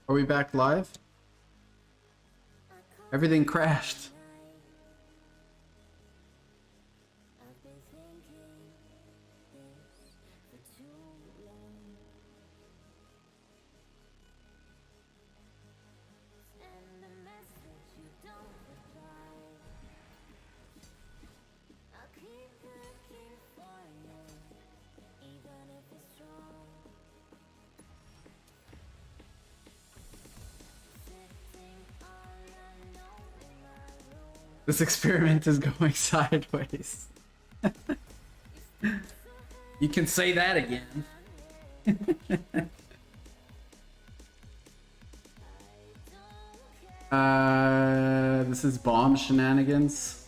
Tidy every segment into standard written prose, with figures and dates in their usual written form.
Are we back live? Everything crashed. This experiment is going sideways. You can say that again. This is bomb shenanigans.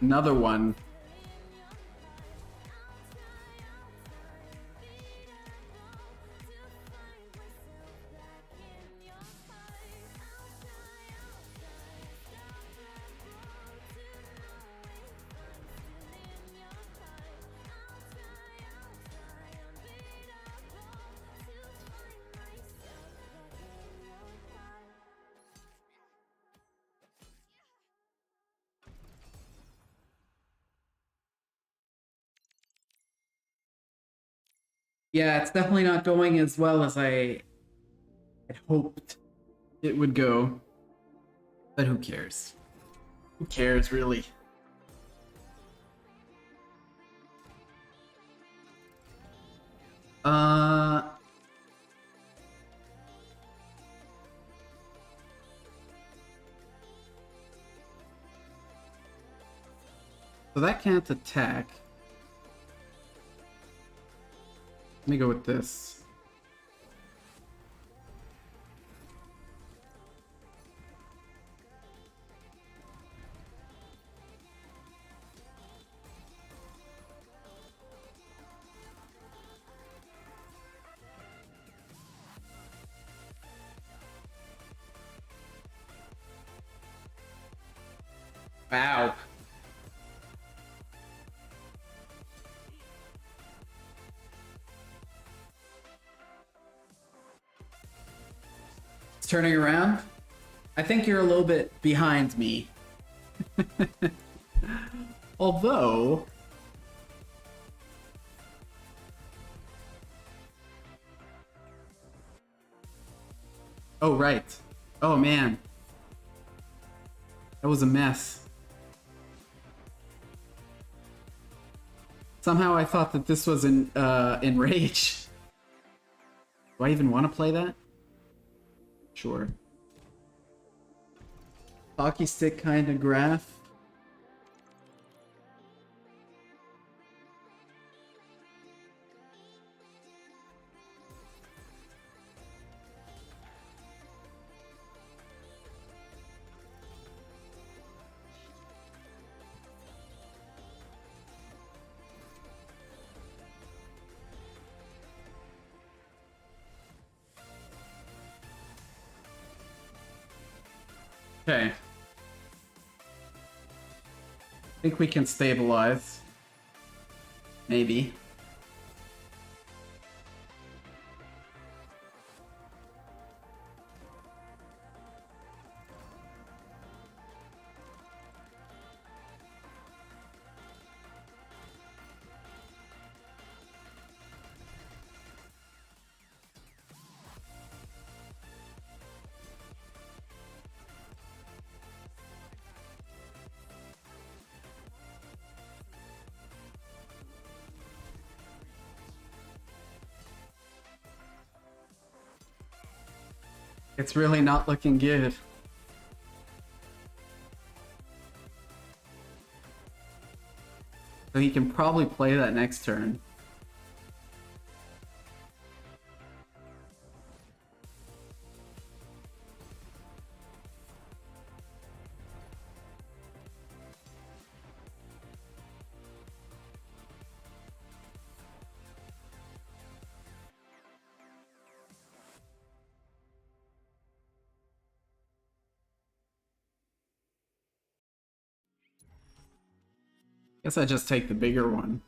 Another one. Yeah, it's definitely not going as well as I had hoped it would go. But who cares? Who cares, really? So that can't attack. Let me go with this. Wow. It's turning around. I think you're a little bit behind me. Although... Oh, right. Oh, man. That was a mess. Somehow I thought that this was in Rage. Do I even want to play that? Sure. Hockey stick kind of graph. Okay. I think we can stabilize. Maybe. It's really not looking good. So he can probably play that next turn. Guess I just take the bigger one.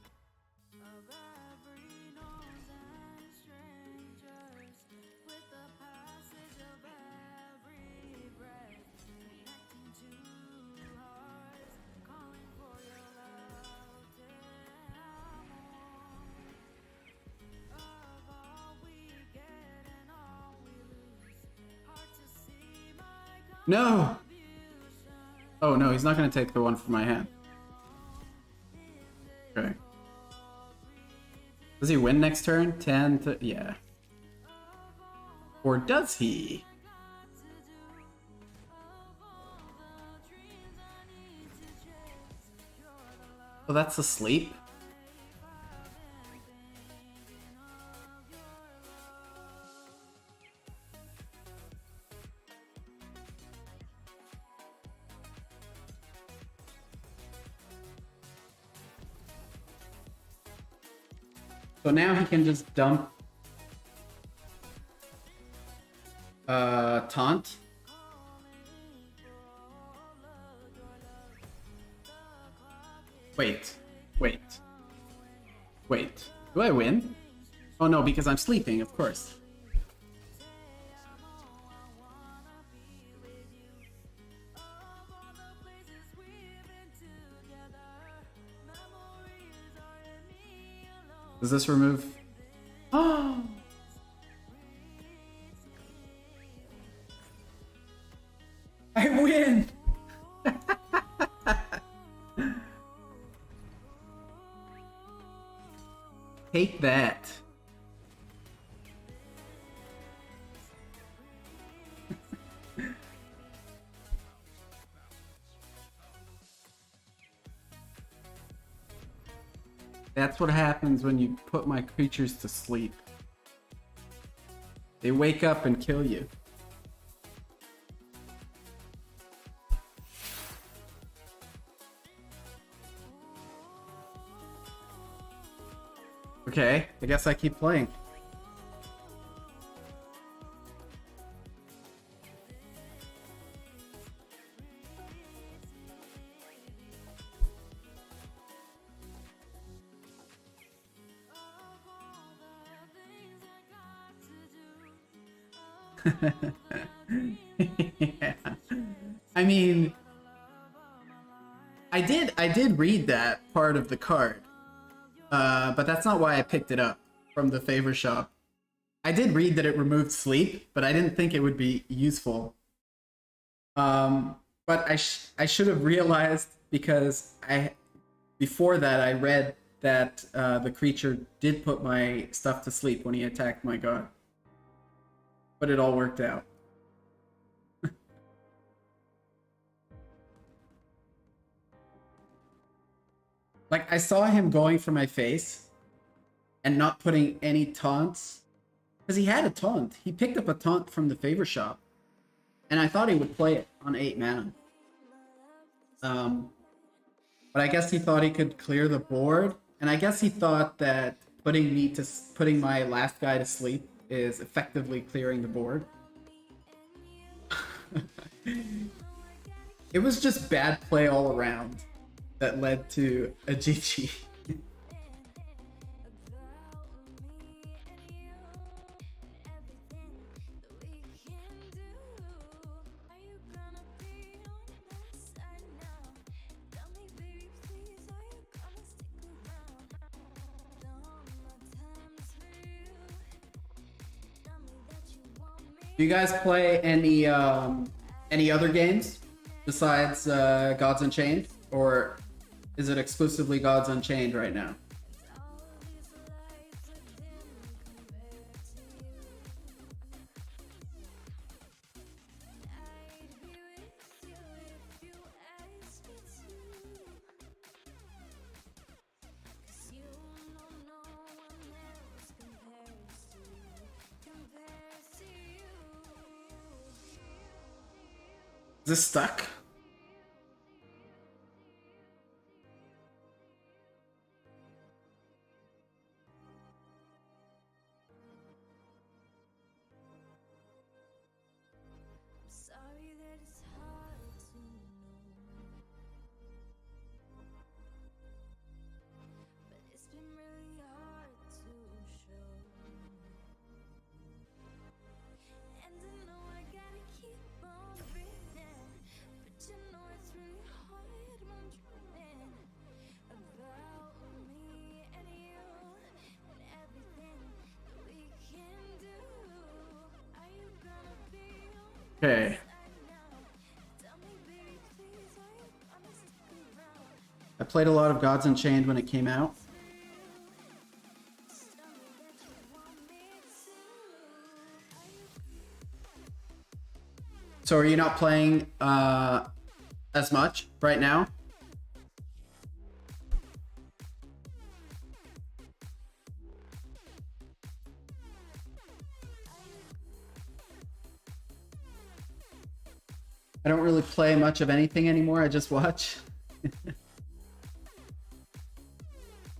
No! Oh no, he's not gonna take the one from my hand. Okay. Does he win next turn? 10 to... yeah. Or does he? Oh, that's asleep? So now he can just dump taunt. Wait. Do I win? Oh no, because I'm sleeping, of course. Does this remove? Oh! I win! Take that. That's what happens when you put my creatures to sleep. They wake up and kill you. Okay, I guess I keep playing. Yeah. I mean, I did read that part of the card. But that's not why I picked it up from the favor shop. I did read that it removed sleep, but I didn't think it would be useful. But I should have realized, because before that I read that the creature did put my stuff to sleep when he attacked my god. But it all worked out. Like, I saw him going for my face and not putting any taunts. Because he had a taunt. He picked up a taunt from the favor shop. And I thought he would play it on 8 mana. But I guess he thought he could clear the board. And I guess he thought that putting my last guy to sleep is effectively clearing the board. It was just bad play all around that led to a GG. Do you guys play any other games besides Gods Unchained, or is it exclusively Gods Unchained right now? Is this stuck? Okay. I played a lot of Gods Unchained when it came out. So are you not playing as much right now? I don't really play much of anything anymore. I just watch.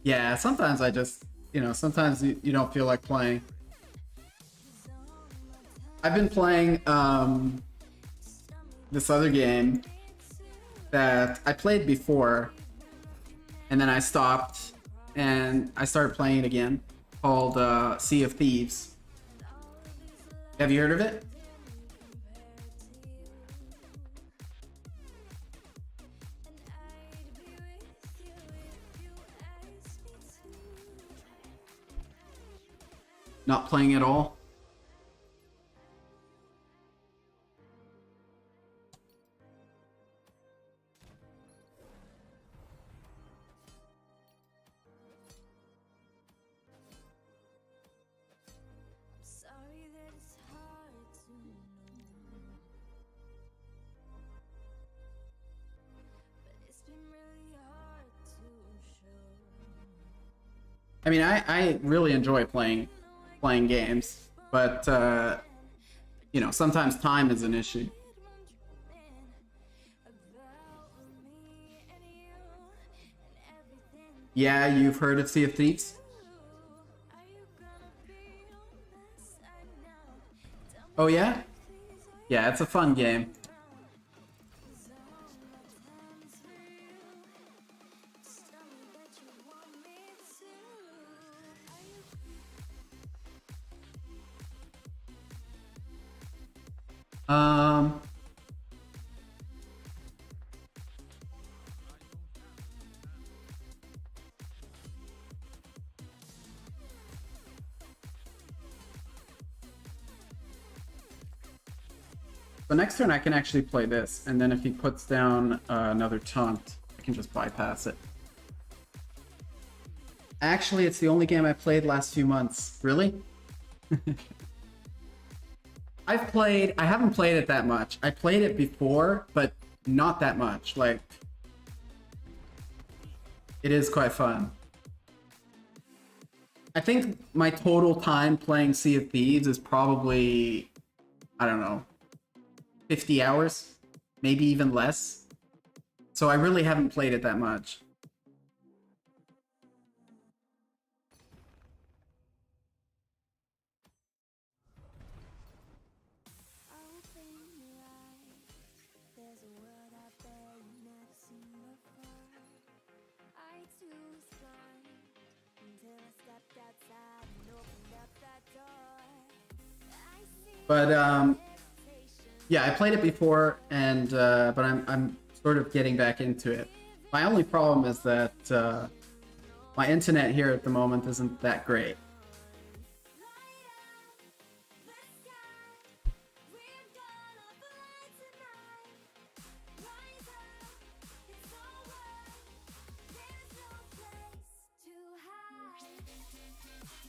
Yeah, sometimes I just, sometimes you don't feel like playing. I've been playing this other game that I played before, and then I stopped, and I started playing it again, called Sea of Thieves. Have you heard of it? Not playing at all? I mean, I really enjoy playing games, but sometimes time is an issue. Yeah, you've heard of Sea of Thieves? Oh yeah? Yeah, it's a fun game. Um, the next turn I can actually play this, and then if he puts down another taunt, I can just bypass it. Actually, it's the only game I played last few months. Really? I haven't played it that much. I played it before, but not that much. Like, it is quite fun. I think my total time playing Sea of Thieves is probably, I don't know, 50 hours, maybe even less. So I really haven't played it that much. But yeah, I played it before, and but I'm sort of getting back into it. My only problem is that my internet here at the moment isn't that great.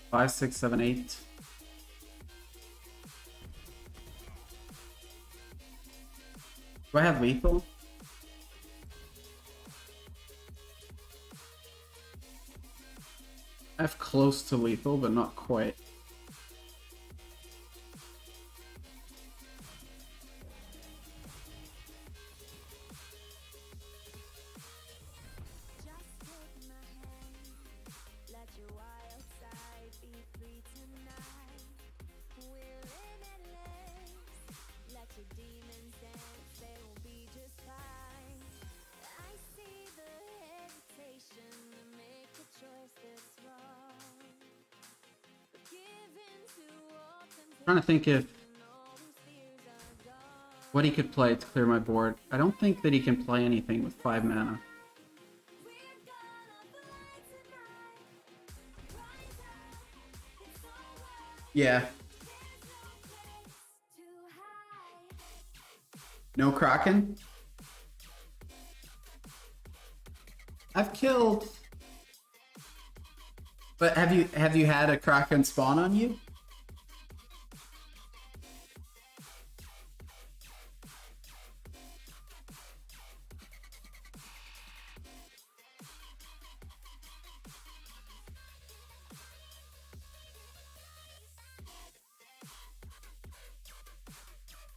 Five, six, seven, eight. Do I have lethal? I have close to lethal, but not quite. Trying to think if what he could play to clear my board. I don't think that he can play anything with 5 mana. Yeah. No Kraken? I've killed... But have you had a Kraken spawn on you?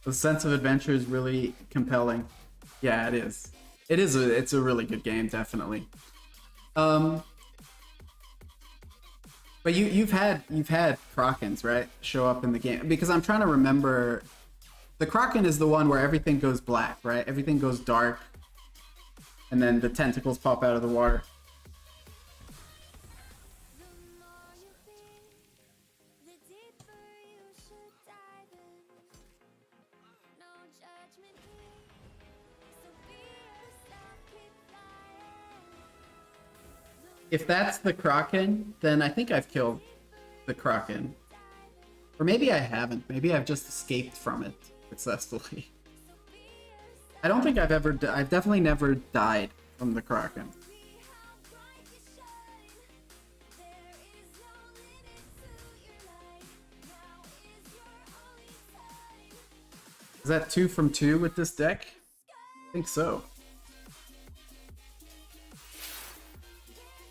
The sense of adventure is really compelling. Yeah, it is. It's a really good game, definitely. But you've had Krakens, right? Show up in the game, because I'm trying to remember. The Kraken is the one where everything goes black, right? Everything goes dark, and then the tentacles pop out of the water. If that's the Kraken, then I think I've killed the Kraken. Or maybe I haven't. Maybe I've just escaped from it successfully. I don't think I've definitely never died from the Kraken. Is that 2 from 2 with this deck? I think so.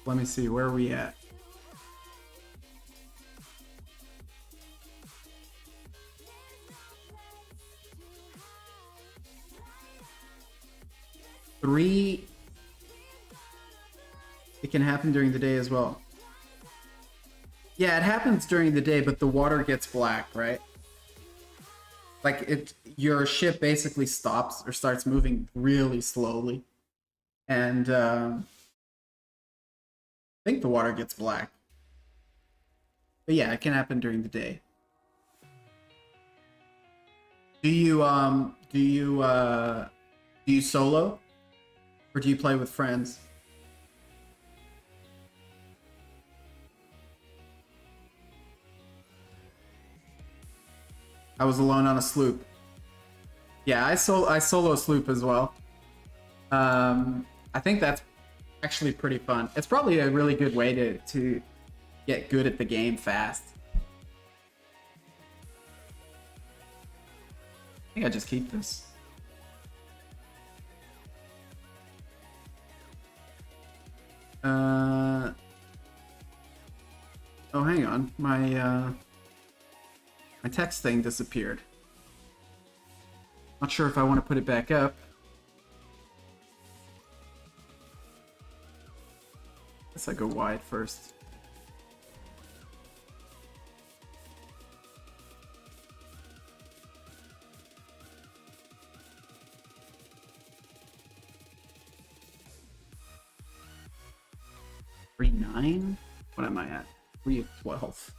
Let me see, where are we at? Three. It can happen during the day as well. Yeah, it happens during the day, but the water gets black, right? Like your ship basically stops or starts moving really slowly, and I think the water gets black. But yeah, it can happen during the day. Do you solo, or do you play with friends? I was alone on a sloop. Yeah, I solo sloop as well. I think that's actually pretty fun. It's probably a really good way to get good at the game fast. I think I just keep this. Oh, hang on. My text thing disappeared. Not sure if I want to put it back up. Guess I go wide first. Three 9? What am I at? 3 of 12.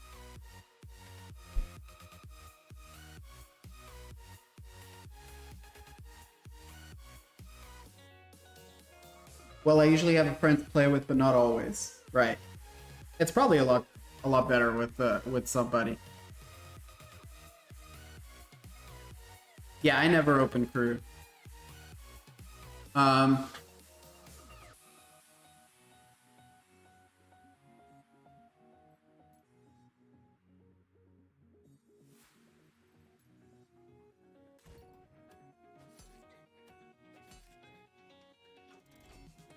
Well, I usually have a friend to play with, but not always. Right. It's probably a lot better with somebody. Yeah, I never open crew.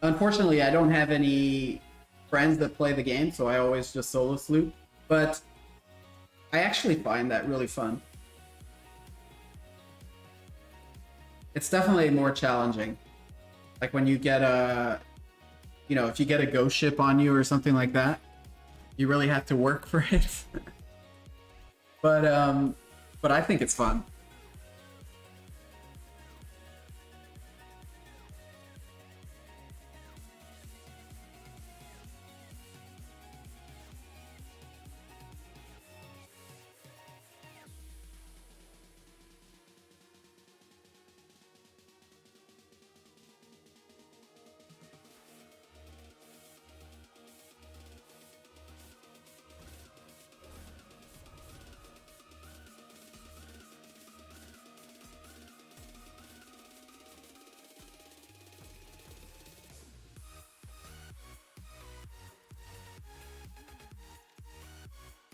Unfortunately, I don't have any friends that play the game, so I always just solo sloop. But I actually find that really fun. It's definitely more challenging. Like when you get if you get a ghost ship on you or something like that, you really have to work for it. But I think it's fun.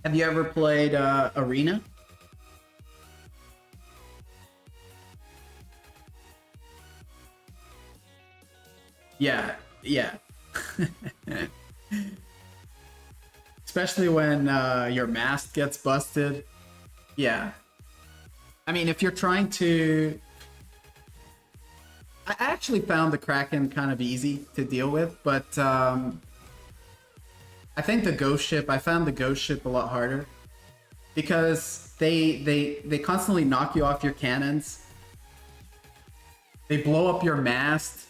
Have you ever played Arena? Yeah, yeah. Especially when your mask gets busted. Yeah. I mean, if you're trying to... I actually found the Kraken kind of easy to deal with, but I think the Ghost Ship, I found the Ghost Ship a lot harder. Because they constantly knock you off your cannons. They blow up your mast.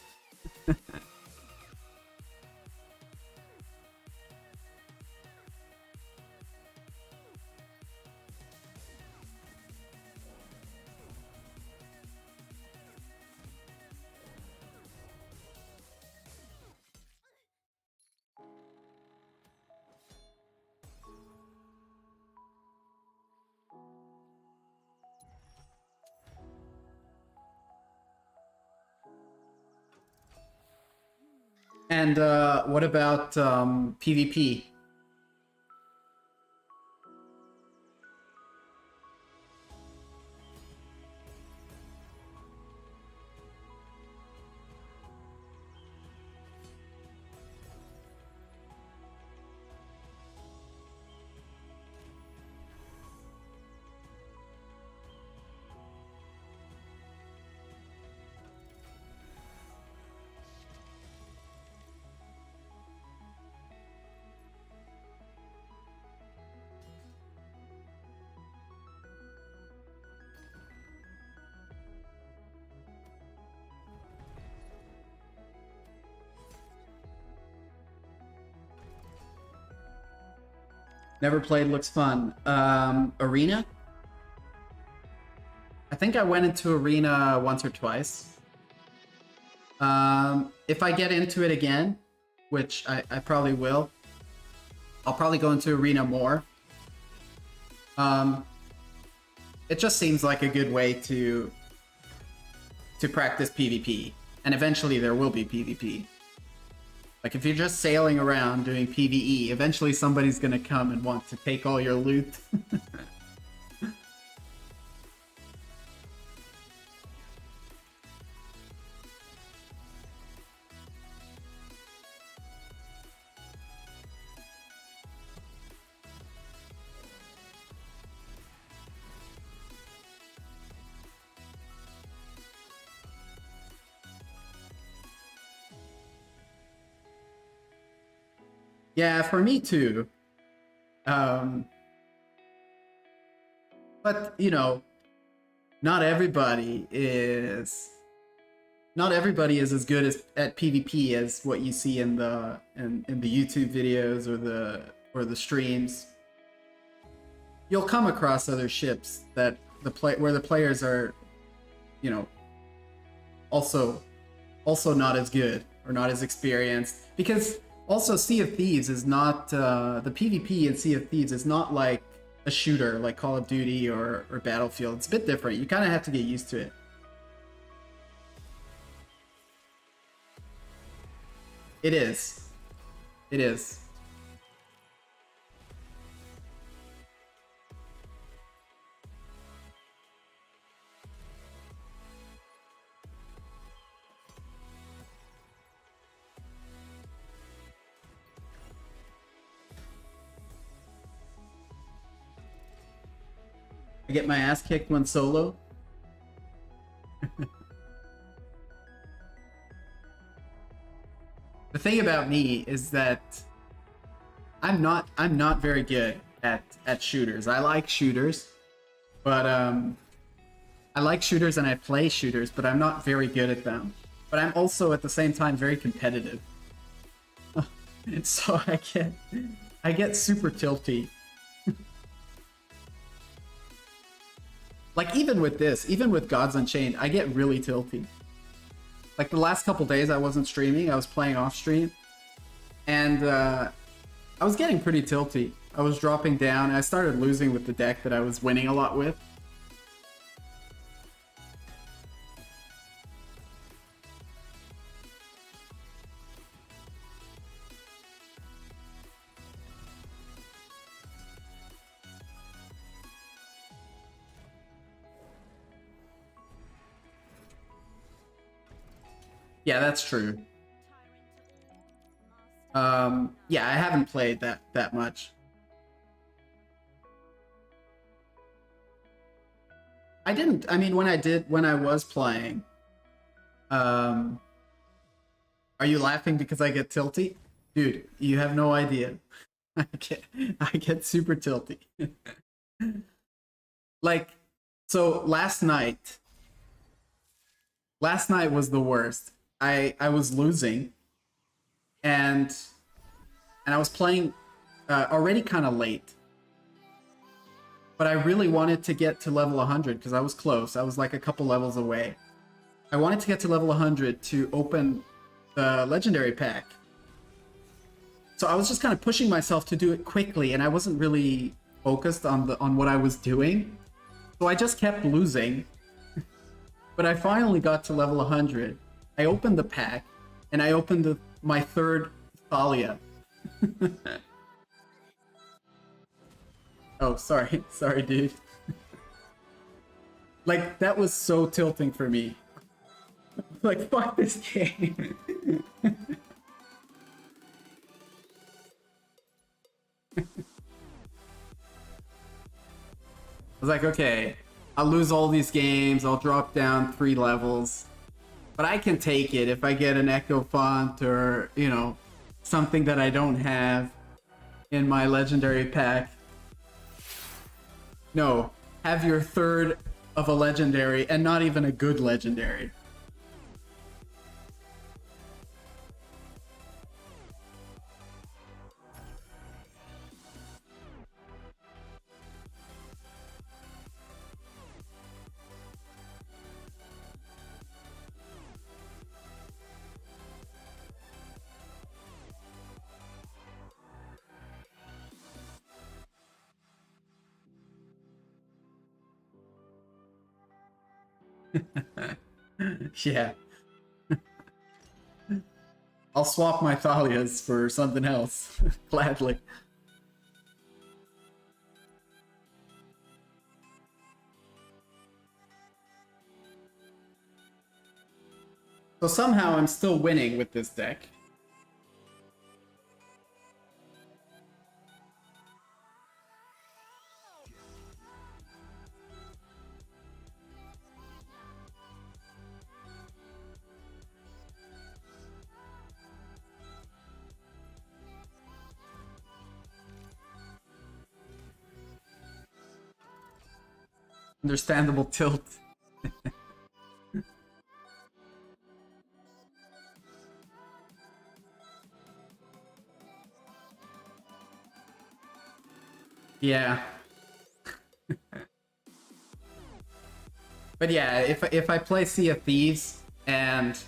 And what about PvP? Never played, looks fun. Arena? I think I went into Arena once or twice. If I get into it again, which I probably will, I'll probably go into Arena more. It just seems like a good way to practice PvP. And eventually there will be PvP. Like, if you're just sailing around doing PvE, eventually somebody's gonna come and want to take all your loot. Yeah, for me too. But, you know, not everybody is as good at PvP as what you see in the YouTube videos or the streams. You'll come across other ships that where the players are, you know, also not as good or not as experienced, because also Sea of Thieves is not the PvP in Sea of Thieves is not like a shooter like Call of Duty or Battlefield. It's a bit different. You kind of have to get used to it. It is. It is. I get my ass kicked when solo. The thing about me is that I'm not very good at shooters. I like shooters, but I like shooters and I play shooters, but I'm not very good at them. But I'm also at the same time very competitive. So I get super tilty. Like, even with this, even with Gods Unchained, I get really tilty. Like, the last couple days I wasn't streaming, I was playing off stream, and I was getting pretty tilty. I was dropping down, and I started losing with the deck that I was winning a lot with. Yeah, that's true. Yeah, I haven't played that much. I didn't. I mean, when I was playing, um, are you laughing because I get tilty? Dude, you have no idea. I get I get super tilty. Like, so last night was the worst. I was losing, and I was playing already kind of late. But I really wanted to get to level 100 because I was close. I was like a couple levels away. I wanted to get to level 100 to open the legendary pack. So I was just kind of pushing myself to do it quickly, and I wasn't really focused on what I was doing. So I just kept losing. But I finally got to level 100. I opened the pack, and I opened my third Thalia. Oh, sorry. Sorry, dude. Like, that was so tilting for me. Like, fuck this game. I was like, okay, I'll lose all these games, I'll drop down 3 levels. But I can take it if I get an Echo Font or, you know, something that I don't have in my legendary pack. No, have your third of a legendary and not even a good legendary. Yeah. I'll swap my Thalias for something else. Gladly. So somehow I'm still winning with this deck. Understandable tilt. Yeah. But yeah, if I play Sea of Thieves and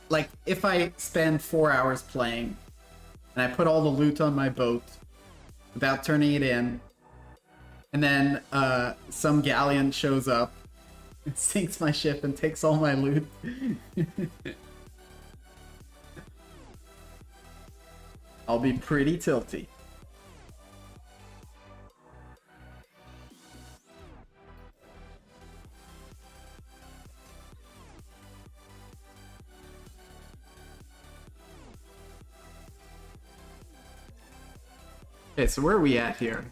like if I spend 4 hours playing and I put all the loot on my boat without turning it in, and then some galleon shows up and sinks my ship and takes all my loot. I'll be pretty tilty. Okay, so where are we at here?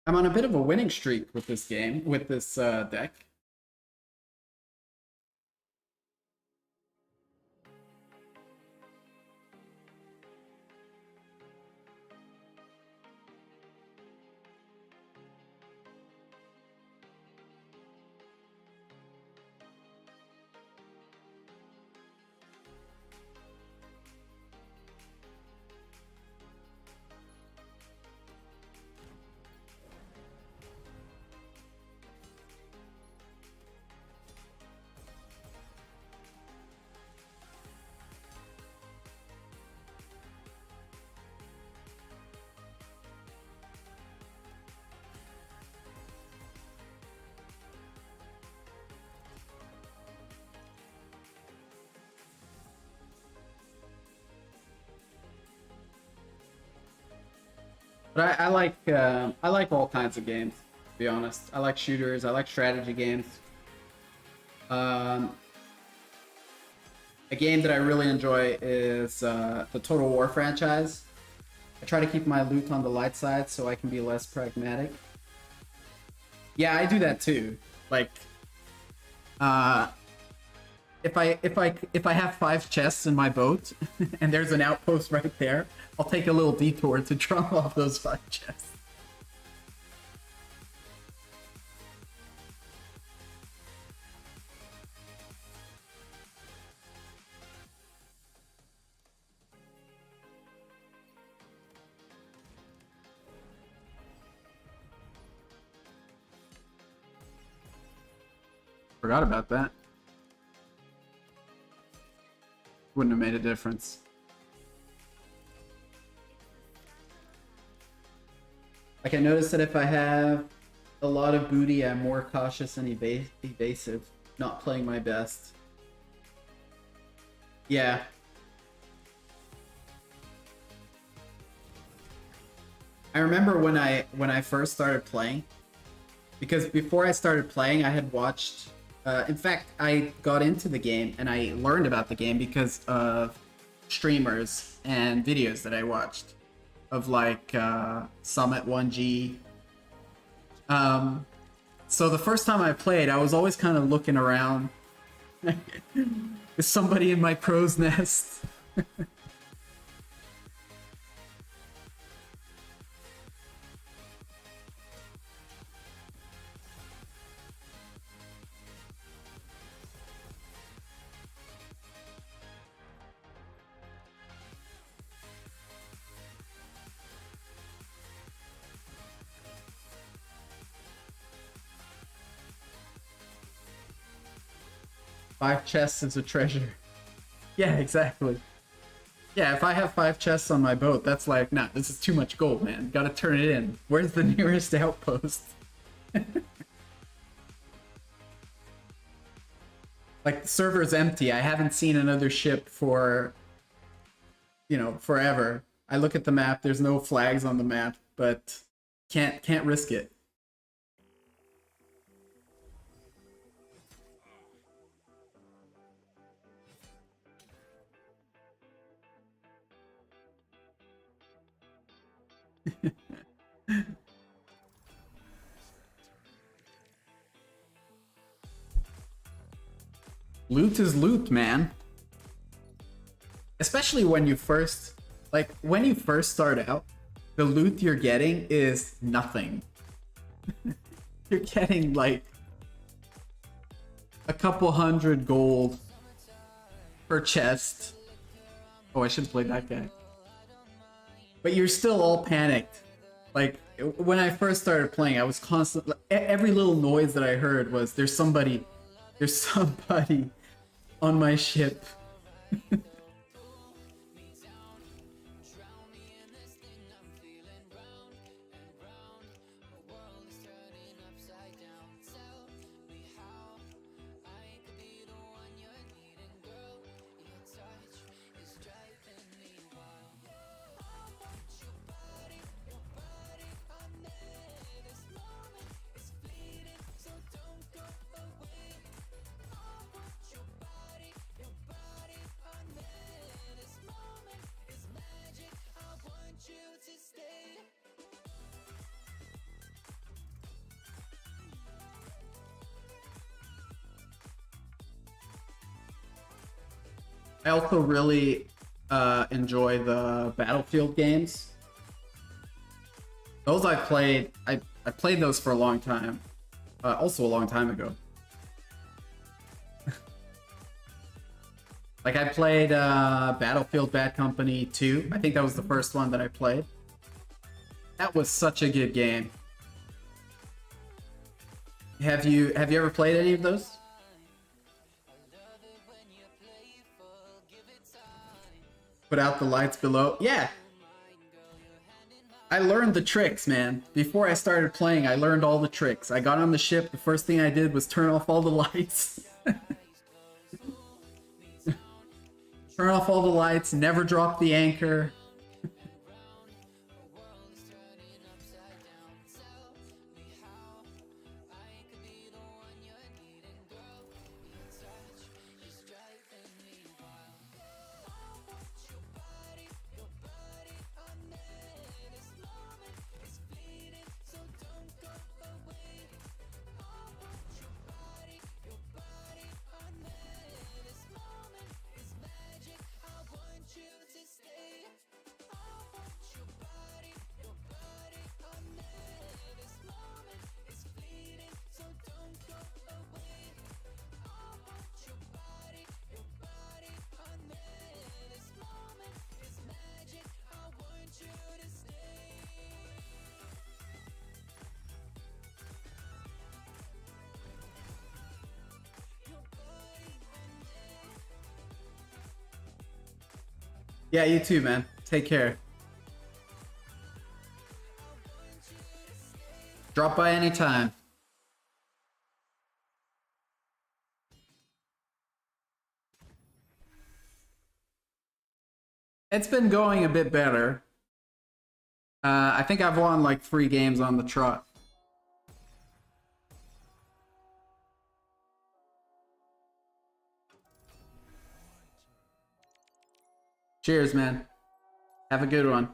I'm on a bit of a winning streak with this game, with this deck. But I like all kinds of games, to be honest. I like shooters, I like strategy games. Um, a game that I really enjoy is the Total War franchise. I try to keep my loot on the light side so I can be less pragmatic. Yeah, I do that too. Like, if I have 5 chests in my boat and there's an outpost right there, I'll take a little detour to drum off those 5 chests. Forgot about that. Wouldn't have made a difference. Like, I noticed that if I have a lot of booty, I'm more cautious and evasive, not playing my best. Yeah. I remember when I first started playing, because before I started playing, I had watched. In fact, I got into the game and I learned about the game because of streamers and videos that I watched of like Summit 1G. So the first time I played, I was always kind of looking around. Is somebody in my crow's nest? 5 chests is a treasure. Yeah, exactly. Yeah, if I have 5 chests on my boat, that's like, nah, this is too much gold, man. Gotta turn it in. Where's the nearest outpost? Like, the server's empty. I haven't seen another ship for, you know, forever. I look at the map, there's no flags on the map, but can't risk it. Loot is loot, man. Especially when you first, like, when you first start out, the loot you're getting is nothing. You're getting, like, a couple hundred gold per chest. Oh, I should have played that guy. But you're still all panicked. Like, when I first started playing, I was constantly, every little noise that I heard was, there's somebody on my ship. I also really enjoy the Battlefield games. Those I played. I played those for a long time. Also a long time ago. Like, I played Battlefield Bad Company 2. I think that was the first one that I played. That was such a good game. Have you ever played any of those? Put out the lights below. Yeah. I learned the tricks, man. Before I started playing, I learned all the tricks. I got on the ship, the first thing I did was turn off all the lights. Turn off all the lights, never drop the anchor. Yeah, you too, man. Take care. Drop by anytime. It's been going a bit better. I think I've won like 3 games on the trot. Cheers, man. Have a good one.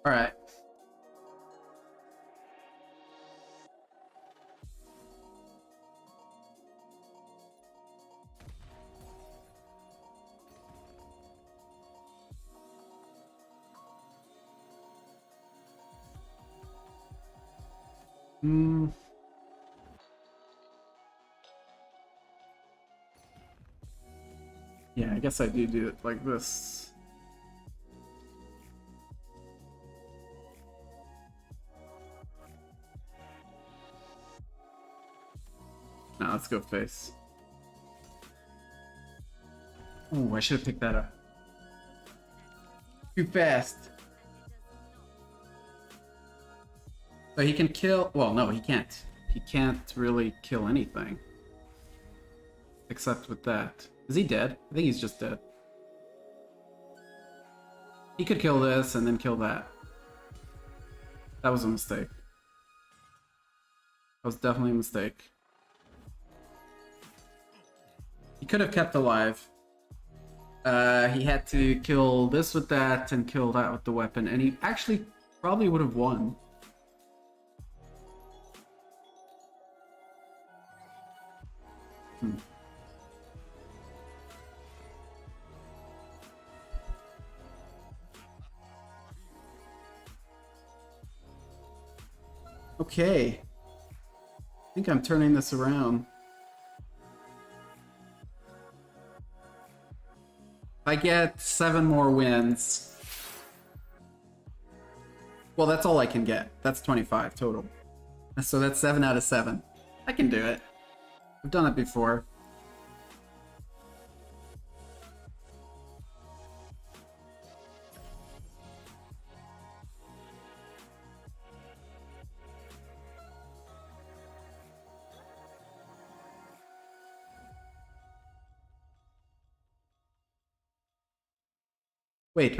All right. Yeah, I guess I do it like this. Now let's go face. Oh, I should have picked that up. Too fast. So he can kill... Well, no, he can't. He can't really kill anything. Except with that. Is he dead? I think he's just dead. He could kill this and then kill that. That was a mistake. That was definitely a mistake. He could have kept alive. He had to kill this with that and kill that with the weapon, and he actually probably would have won. Okay. I think I'm turning this around. I get 7 more wins. Well, that's all I can get. That's 25 total. So that's 7 out of 7. I can do it. I've done it before. Wait.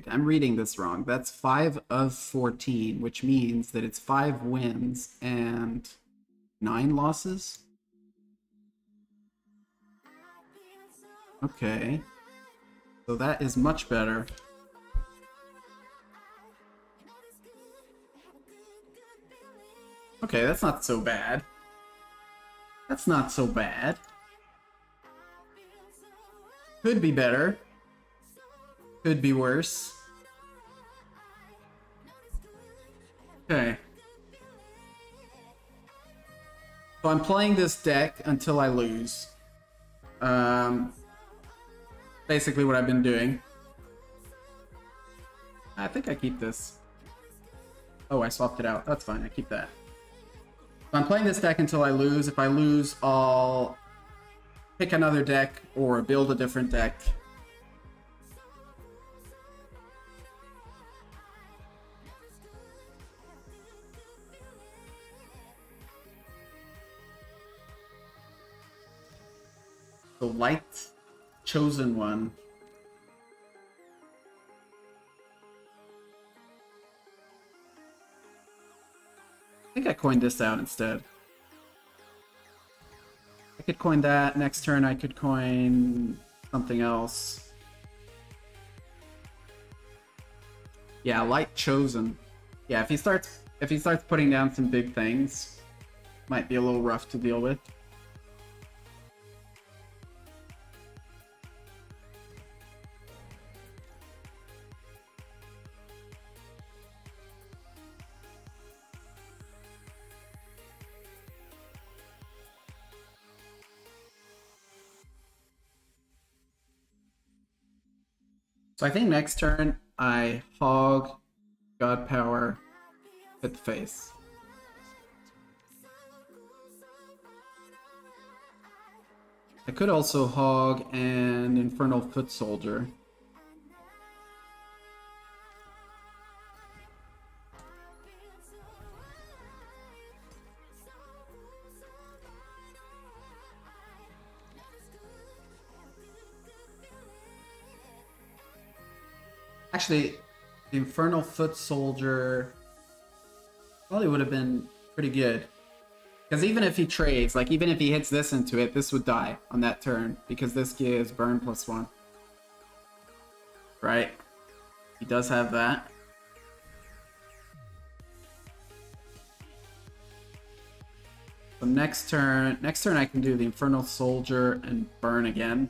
I'm reading this wrong. That's 5 of 14, which means that it's 5 wins and 9 losses? Okay. So that is much better. Okay, that's not so bad. That's not so bad. Could be better. Could be worse. Okay. So I'm playing this deck until I lose. Basically what I've been doing. I think I keep this. Oh, I swapped it out. That's fine, I keep that. So I'm playing this deck until I lose. If I lose, I'll pick another deck or build a different deck. The light chosen one. I think I coined this out instead. I could coin that. Next turn I could coin something else. Yeah, light chosen. Yeah, if he starts putting down some big things, might be a little rough to deal with. So I think next turn I hog God Power, hit the face. I could also hog an Infernal Foot Soldier. Actually, the Infernal Foot Soldier probably would have been pretty good. Because even if he trades, like even if he hits this into it, this would die on that turn. Because this gives burn +1. Right? He does have that. So next turn I can do the Infernal Soldier and burn again.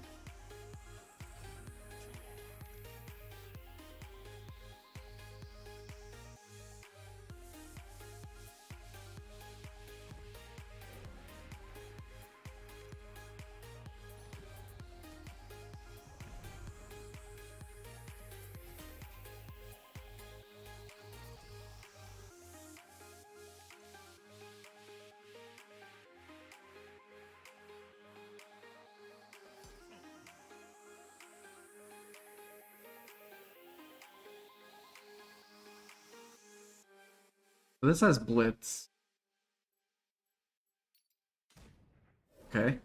So this has Blitz. Okay.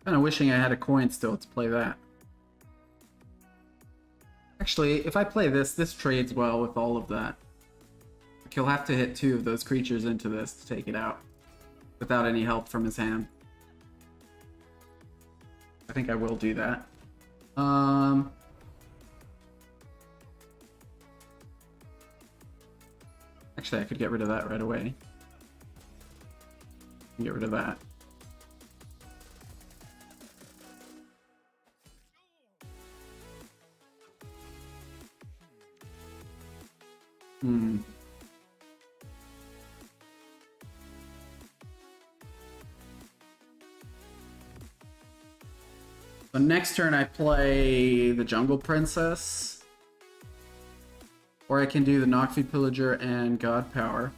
Kind of wishing I had a coin still to play that. Actually, if I play this, this trades well with all of that. He'll have to hit 2 of those creatures into this to take it out without any help from his hand. I think I will do that. Actually, I could get rid of that right away. Get rid of that. So next turn I play the Jungle Princess. Or I can do the Noxy Pillager and God Power.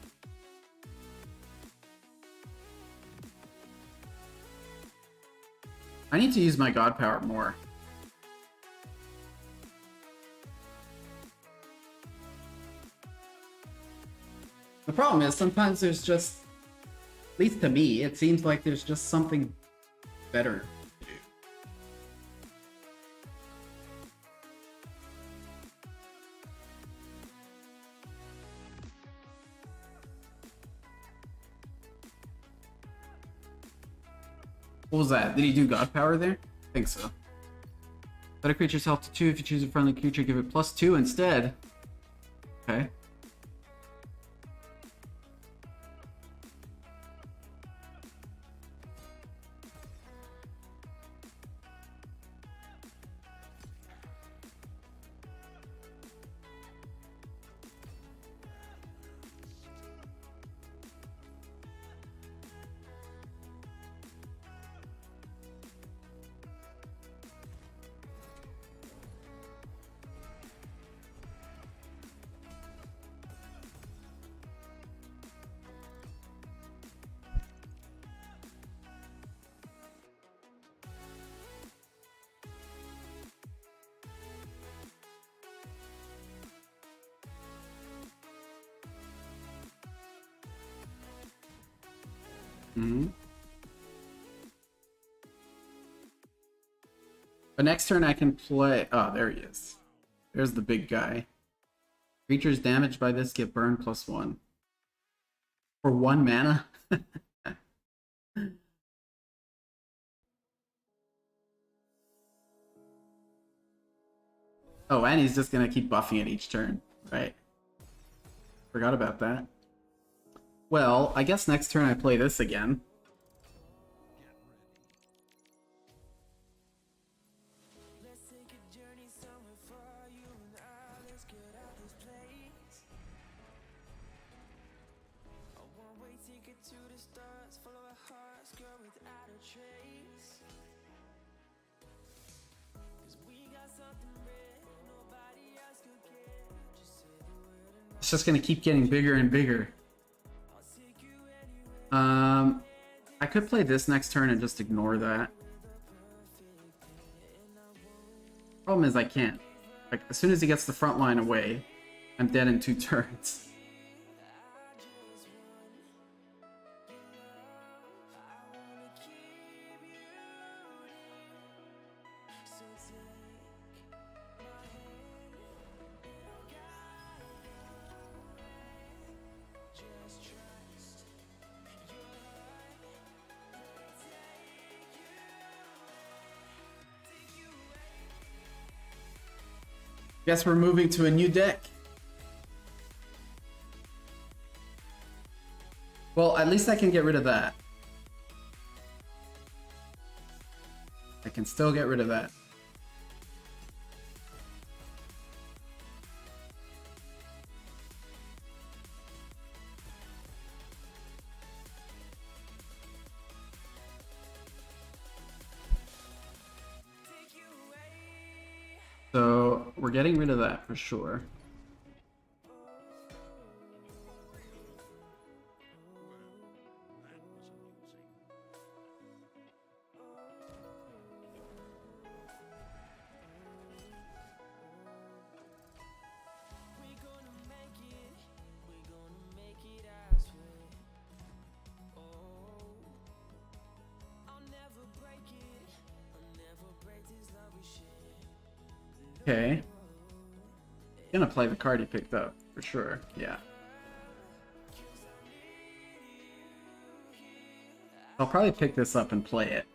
I need to use my God Power more. The problem is sometimes there's just, at least to me, it seems like there's just something better to do. What was that? Did he do God Power there? I think so. Set a creature's health to 2. If you choose a friendly creature, give it +2 instead. Okay. Mm-hmm. But next turn I can play... Oh, there he is. There's the big guy. Creatures damaged by this get burned +1. For 1 mana? Oh, and he's just gonna keep buffing it each turn. Right. Forgot about that. Well, I guess next turn I play this again. It's just gonna keep getting bigger and bigger. I could play this next turn and just ignore that. Problem is I can't. Like, as soon as he gets the front line away, I'm dead in 2 turns. Guess we're moving to a new deck. Well, at least I can get rid of that. I can still get rid of that. So we're getting rid of that for sure. Okay. Gonna play the card he picked up, for sure, yeah. I'll probably pick this up and play it.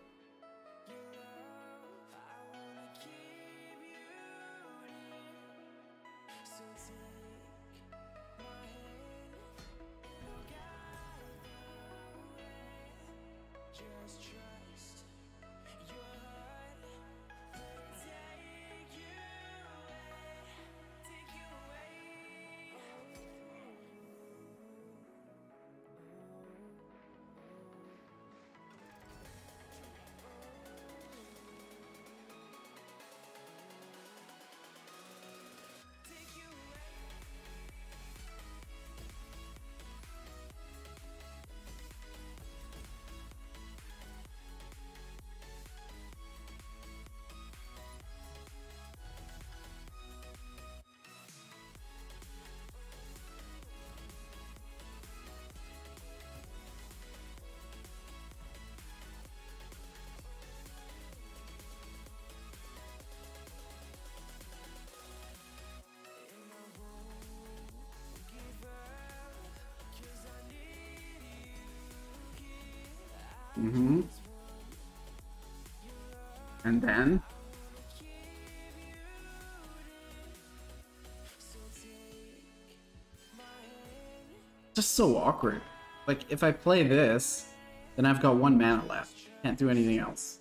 Mm-hmm. And then just so awkward. Like, if I play this, then I've got 1 mana left. Can't do anything else.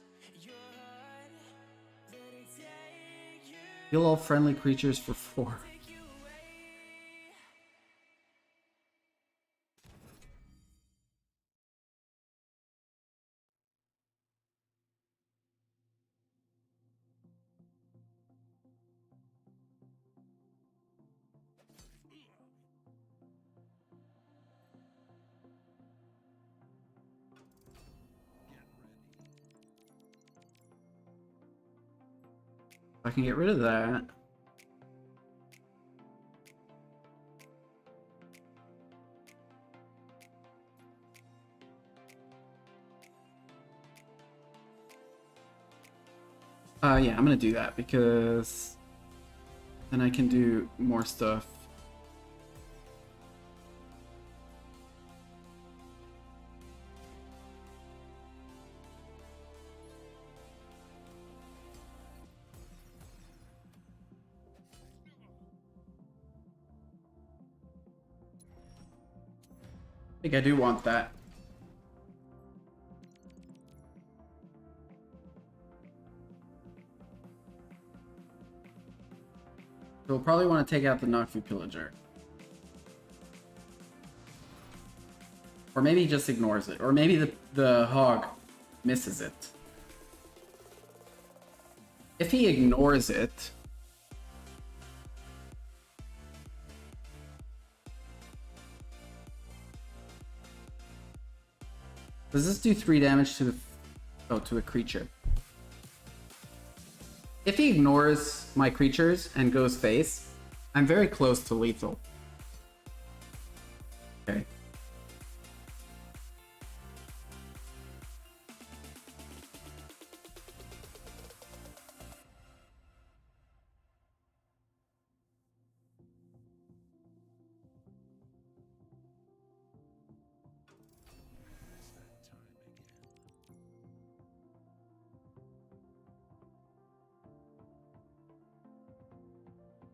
Heal all friendly creatures for 4. I can get rid of that. Yeah, I'm gonna do that because then I can do more stuff. I think I do want that. So we'll probably want to take out the Nocfu Pillager. Or maybe he just ignores it. Or maybe the hog misses it. If he ignores it... Does this do 3 damage to the... Oh, to a creature. If he ignores my creatures and goes face, I'm very close to lethal. Okay.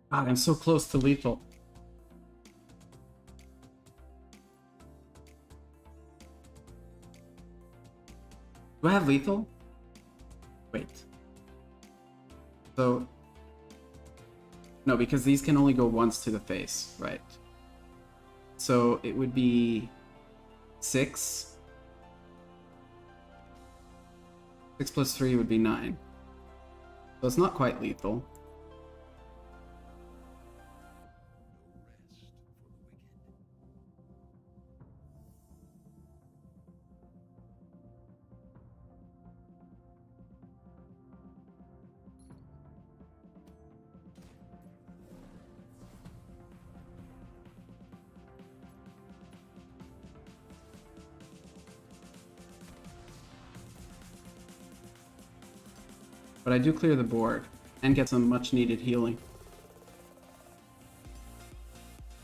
God, I'm so close to lethal. Do I have lethal? Wait. So... No, because these can only go once to the face, right? So it would be 6. 6 plus 3 would be 9. So it's not quite lethal. But I do clear the board and get some much needed healing.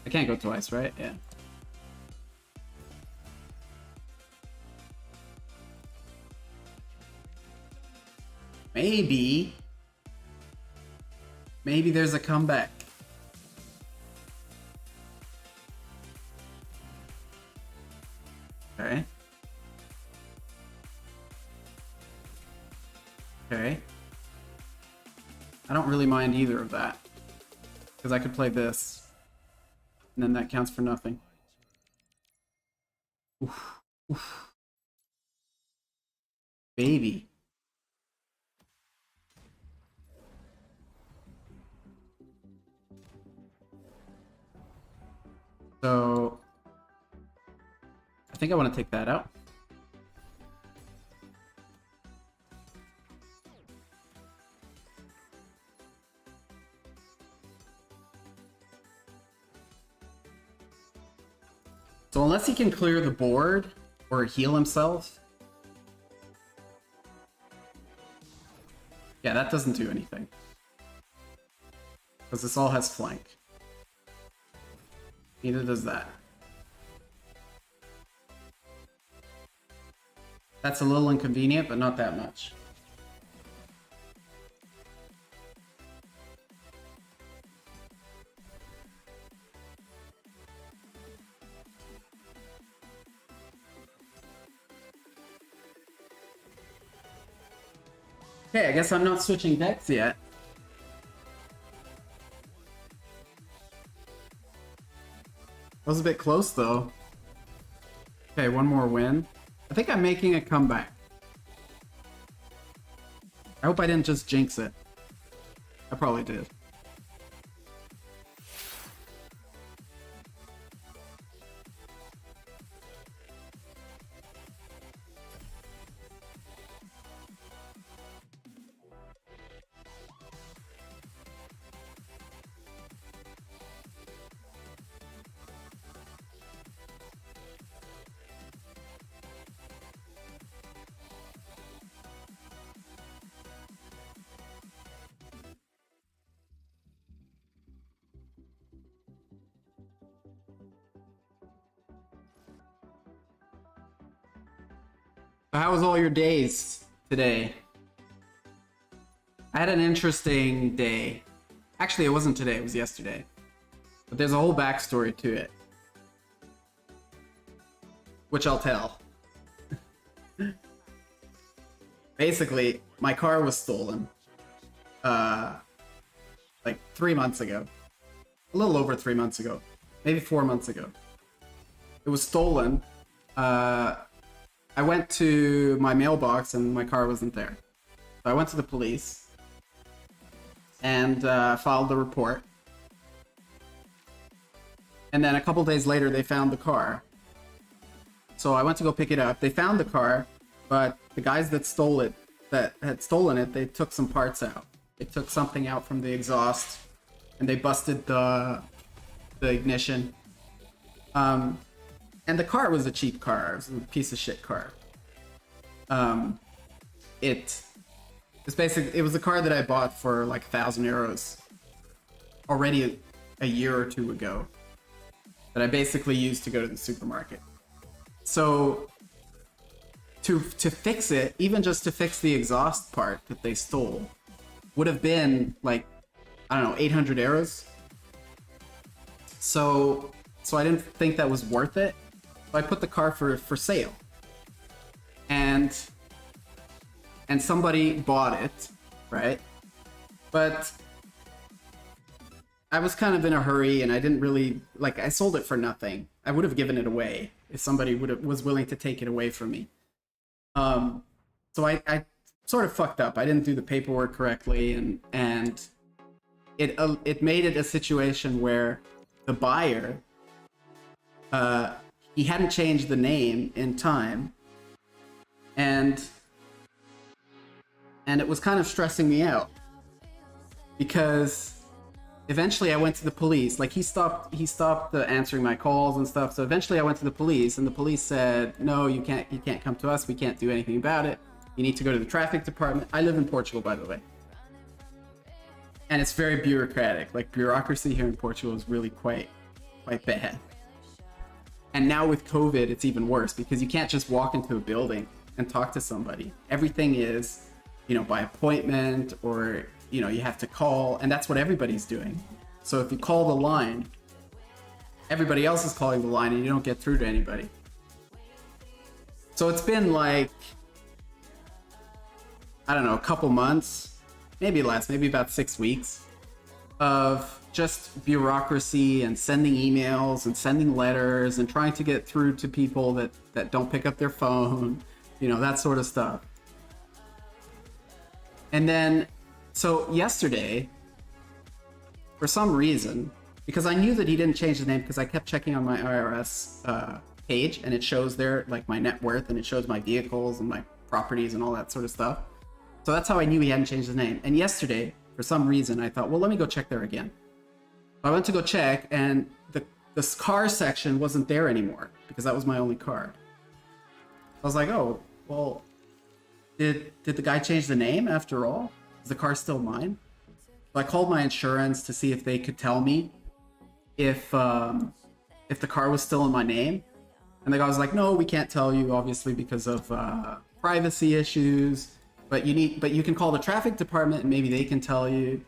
I can't go twice, right? Yeah. Maybe there's a comeback. Okay. Okay. I don't really mind either of that. Because I could play this. And then that counts for nothing. Oof. Oof. Baby. So... I think I want to take that out. So unless he can clear the board or heal himself... Yeah, that doesn't do anything. Because this all has flank. Neither does that. That's a little inconvenient, but not that much. Okay, I guess I'm not switching decks yet. That was a bit close, though. Okay, one more win. I think I'm making a comeback. I hope I didn't just jinx it. I probably did. How was all your days today? I had an interesting day. Actually, it wasn't today, it was yesterday. But there's a whole backstory to it, which I'll tell. Basically, my car was stolen like 3 months ago. A little over 3 months ago. Maybe 4 months ago. It was stolen. I went to my mailbox and my car wasn't there. So I went to the police and filed the report. And then a couple days later, they found the car. So I went to go pick it up. They found the car, but the guys that had stolen it, they took some parts out. They took something out from the exhaust, and they busted the ignition. And the car was a cheap car. It was a piece of shit car. It was a car that I bought for like 1,000 euros already a year or two ago, that I basically used to go to the supermarket. So to fix it, even just to fix the exhaust part that they stole, would have been like, I don't know, 800 euros. So I didn't think that was worth it. So I put the car for sale. And somebody bought it, right? But I was kind of in a hurry, and I didn't really, like, I sold it for nothing. I would have given it away if somebody was willing to take it away from me. So I sort of fucked up. I didn't do the paperwork correctly, and it made it a situation where the buyer, he hadn't changed the name in time, and it was kind of stressing me out, because eventually I went to the police. Like, he stopped answering my calls and stuff. So eventually I went to the police, and the police said, no, you can't come to us. We can't do anything about it. You need to go to the traffic department. I live in Portugal, by the way. And it's very bureaucratic. Like, bureaucracy here in Portugal is really quite bad. And now with COVID, it's even worse, because you can't just walk into a building and talk to somebody. Everything is, by appointment, or, you have to call, and that's what everybody's doing. So if you call the line, everybody else is calling the line, and you don't get through to anybody. So it's been like, I don't know, a couple months, maybe less, maybe about 6 weeks of just bureaucracy and sending emails and sending letters and trying to get through to people that don't pick up their phone, that sort of stuff. And then, so yesterday, for some reason, because I knew that he didn't change the name, because I kept checking on my IRS page, and it shows there, like, my net worth, and it shows my vehicles and my properties and all that sort of stuff. So that's how I knew he hadn't changed his name. And yesterday, for some reason, I thought, well, let me go check there again. I went to go check, and the car section wasn't there anymore, because that was my only card. I was like, oh, well, did the guy change the name after all? Is the car still mine? So I called my insurance to see if they could tell me if the car was still in my name. And the guy was like, no, we can't tell you, obviously, because of privacy issues. But you can call the traffic department, and maybe they can tell you.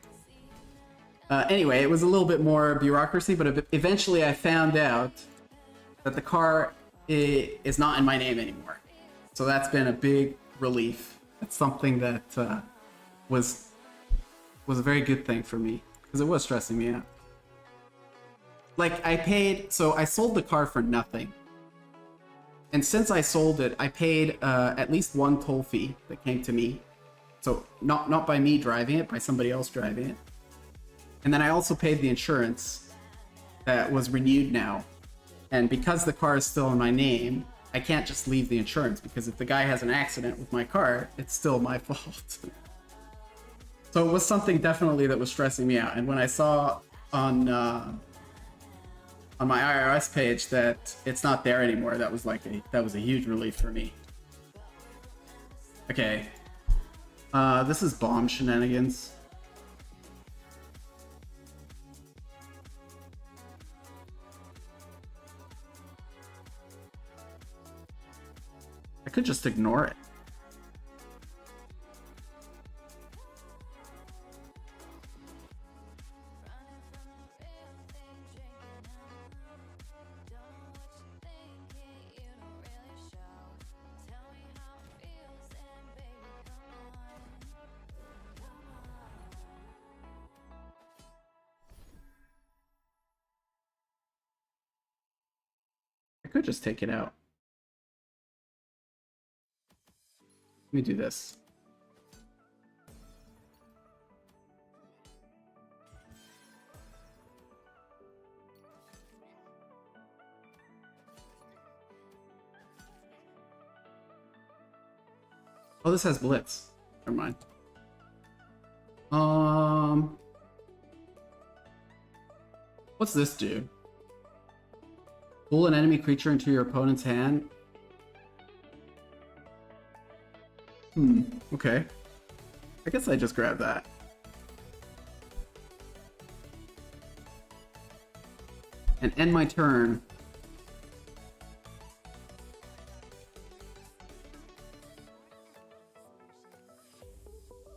Anyway, it was a little bit more bureaucracy, but eventually I found out that the car is not in my name anymore. So that's been a big relief. That's something that was a very good thing for me, because it was stressing me out. Like, I sold the car for nothing. And since I sold it, I paid at least one toll fee that came to me. So not by me driving it, by somebody else driving it. And then I also paid the insurance that was renewed now. And because the car is still in my name, I can't just leave the insurance, because if the guy has an accident with my car, it's still my fault. So it was something definitely that was stressing me out. And when I saw on my IRS page that it's not there anymore, that was a huge relief for me. Okay. This is bomb shenanigans. I could just ignore it. I could just take it out. Let me do this. Oh, this has blitz. Never mind. What's this do? Pull an enemy creature into your opponent's hand. Okay. I guess I just grab that. And end my turn.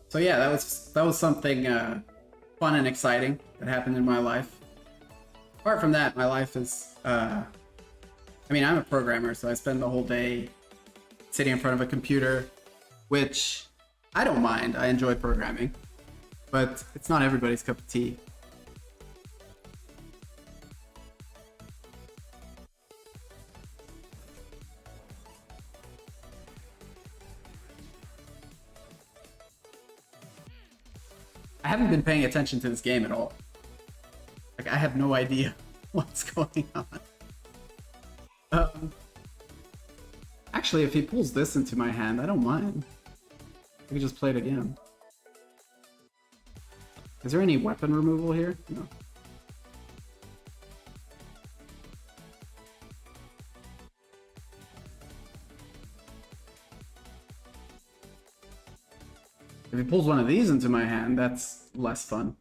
So yeah, that was something fun and exciting that happened in my life. Apart from that, my life is I mean, I'm a programmer, so I spend the whole day sitting in front of a computer, which I don't mind. I enjoy programming, but it's not everybody's cup of tea. I haven't been paying attention to this game at all. Like, I have no idea what's going on. Actually, if he pulls this into my hand, I don't mind. I can just play it again. Is there any weapon removal here? No. If he pulls one of these into my hand, that's less fun.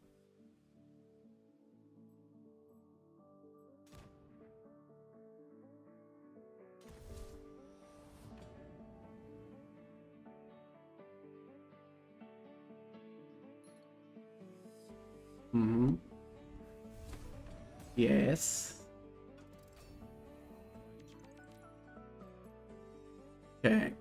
Yes. Okay.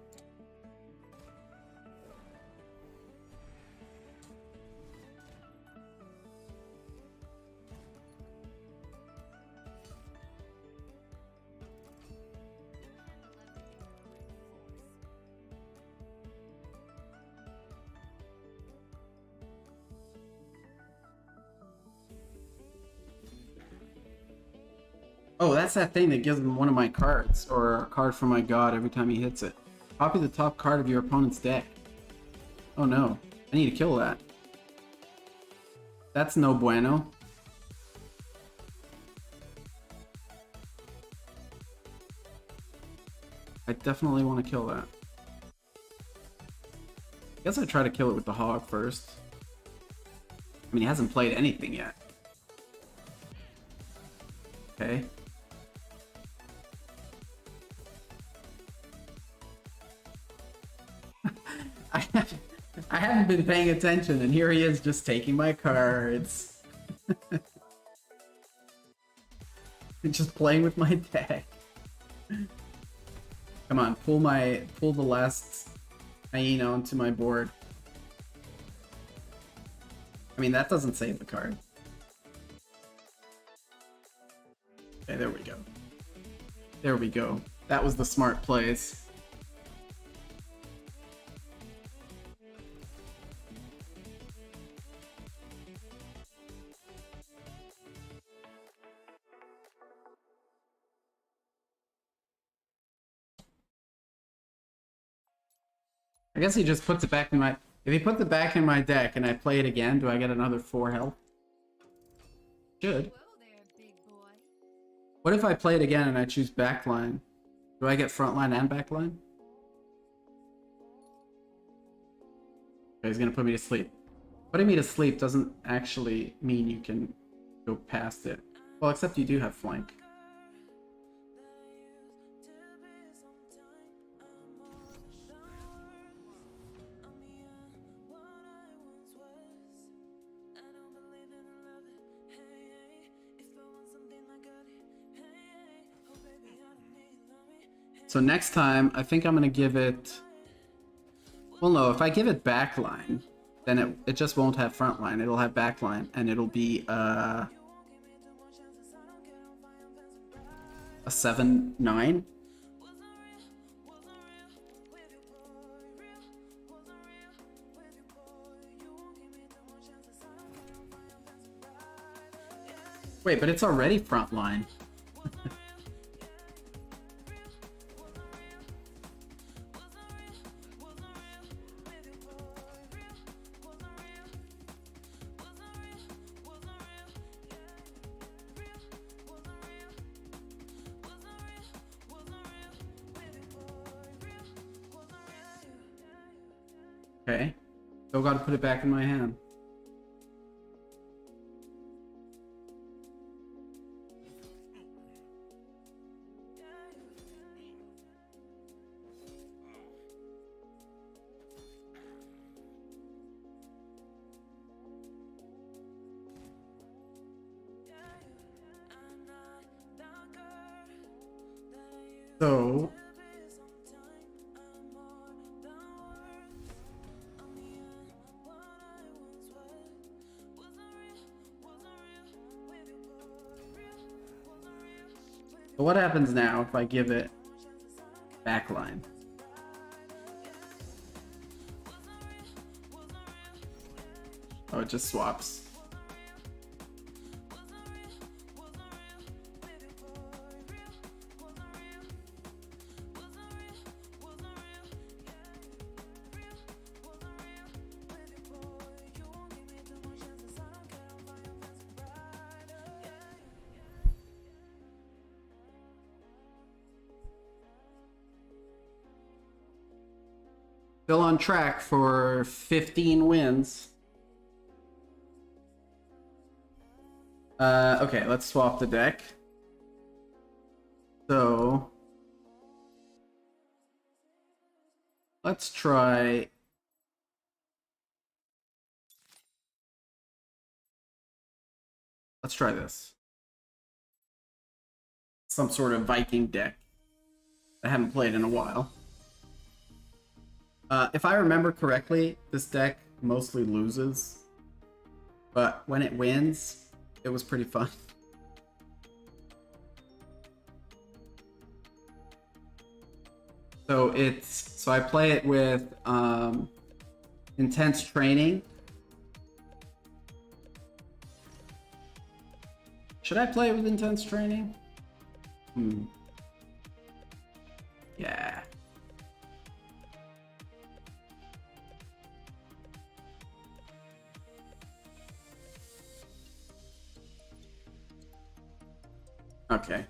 Oh, that's that thing that gives him one of my cards, or a card from my god every time he hits it. Copy the top card of your opponent's deck. Oh no, I need to kill that. That's no bueno. I definitely want to kill that. I guess I try to kill it with the hog first. I mean, he hasn't played anything yet. Okay. I haven't been paying attention, and here he is just taking my cards. And just playing with my deck. Come on, pull the last hyena onto my board. I mean, that doesn't save the card. Okay, there we go. There we go. That was the smart plays. I guess he just puts it back in my... If he puts it back in my deck and I play it again, do I get another 4 health? Should. What if I play it again and I choose backline? Do I get frontline and backline? Okay, he's gonna put me to sleep. Putting me to sleep doesn't actually mean you can go past it. Well, except you do have flank. So next time, I think I'm gonna give it... Well, no, if I give it backline, then it just won't have frontline. It'll have backline, and it'll be a 7-9. Wait, but it's already frontline. Okay. Still gotta put it back in my hand. So what happens now if I give it backline? Oh, it just swaps. Still on track for 15 wins. Okay, let's swap the deck. So let's try this. Some sort of Viking deck I haven't played in a while. If I remember correctly, this deck mostly loses, but when it wins, it was pretty fun. So I play it with intense training. Should I play it with intense training? Yeah. Okay.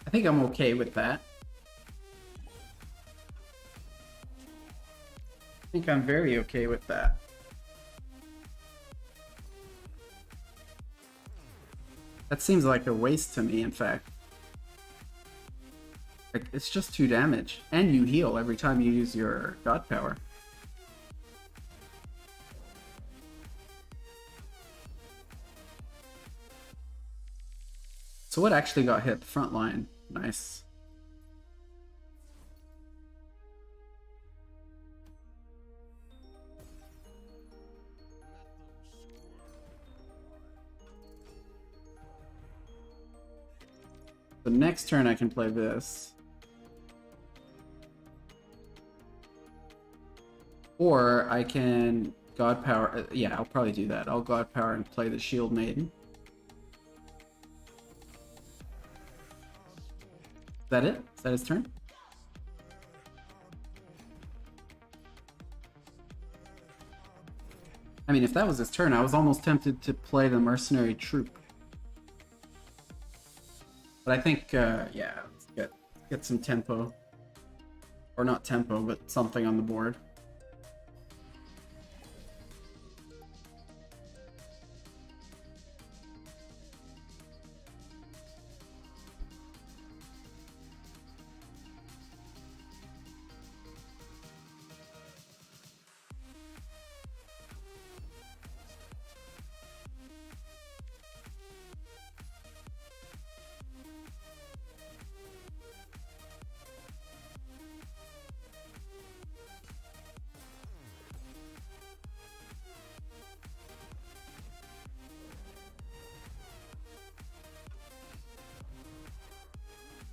I think I'm okay with that. I think I'm very okay with that. That seems like a waste to me, in fact. Like, it's just 2 damage. And you heal every time you use your god power. So what actually got hit? The front line. Nice. The next turn I can play this. Or I can God Power. Yeah, I'll probably do that. I'll God Power and play the Shield Maiden. Is that it? Is that his turn? I mean, if that was his turn, I was almost tempted to play the Mercenary Troop. But I think, yeah, let's get some tempo. Or not tempo, but something on the board.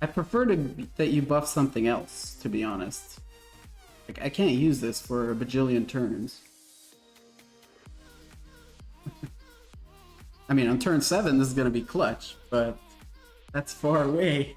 I prefer that you buff something else, to be honest. Like, I can't use this for a bajillion turns. I mean, on turn 7, this is going to be clutch, but that's far away.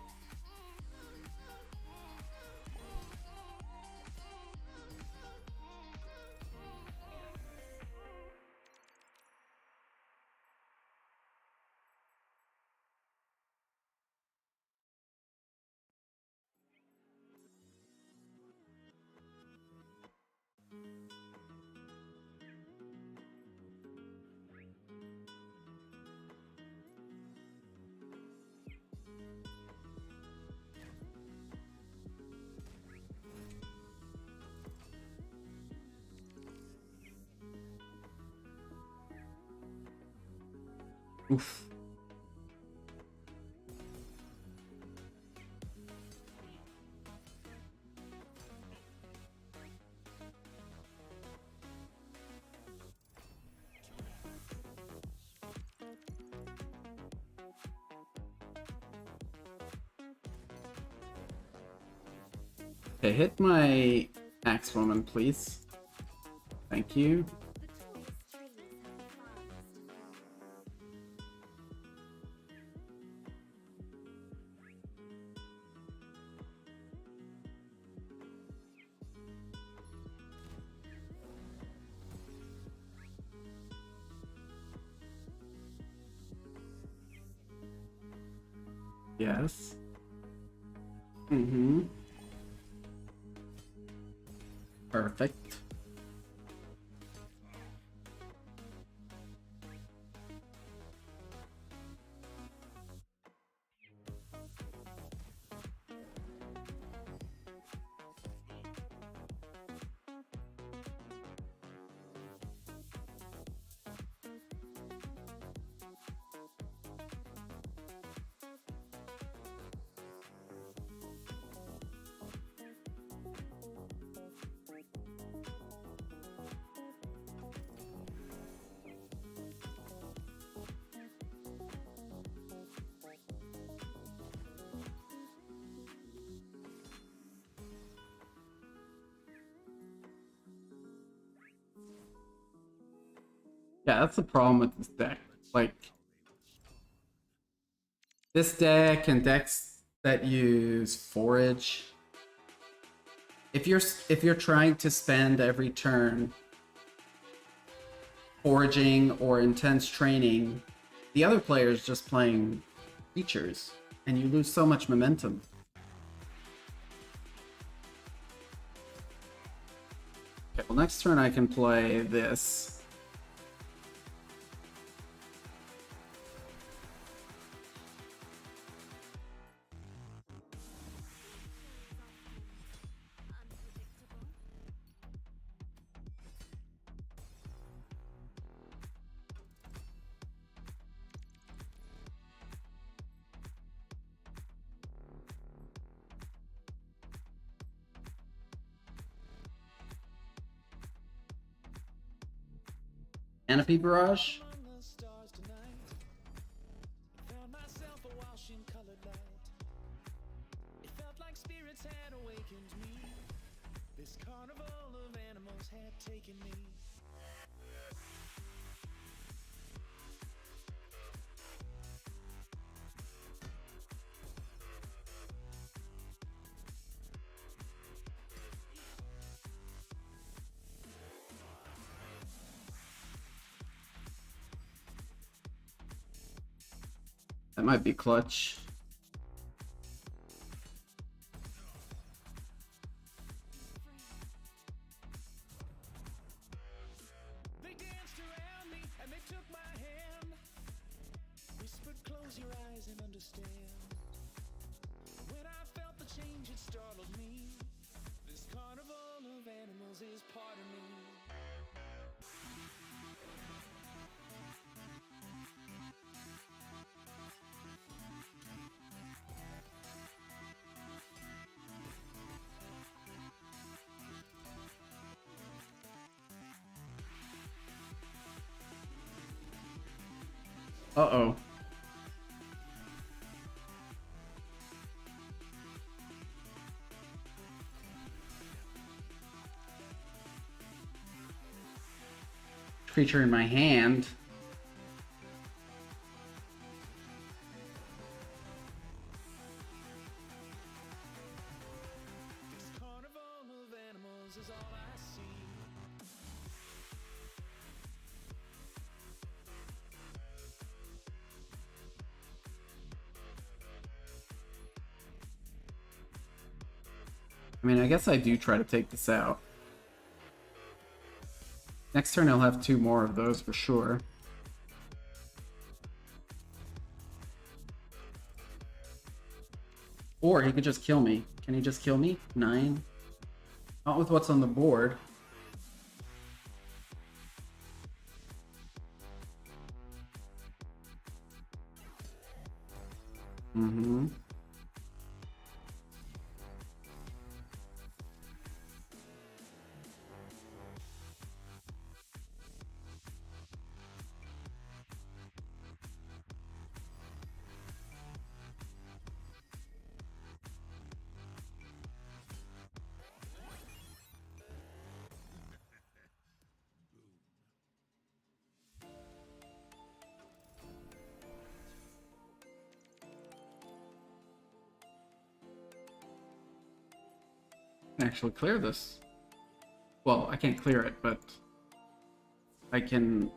Oof. Okay, hit my axe woman, please. Thank you. Yes. Mm-hmm. Perfect. Yeah, that's the problem with this deck. Like, this deck and decks that use forage, if you're trying to spend every turn foraging or intense training, the other player is just playing creatures, and you lose so much momentum. Okay, well, next turn I can play this. Canopy Barrage? That might be clutch. They danced around me and they took my hand. Whispered, close your eyes and understand. When I felt the change, it startled me. This carnival of animals is part of me. Uh-oh. creature in my hand. This carnival of animals is all I see. I mean, I guess I do try to take this out. Next turn I'll have 2 more of those for sure. Or he could just kill me. Can he just kill me? 9? Not with what's on the board. Mm-hmm. Actually clear this. Well, I can't clear it, but I can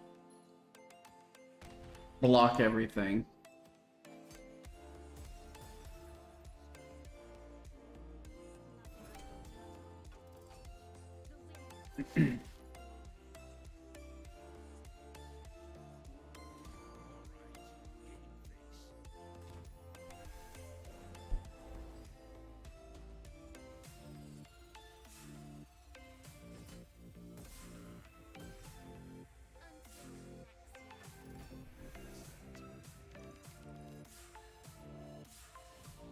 block everything.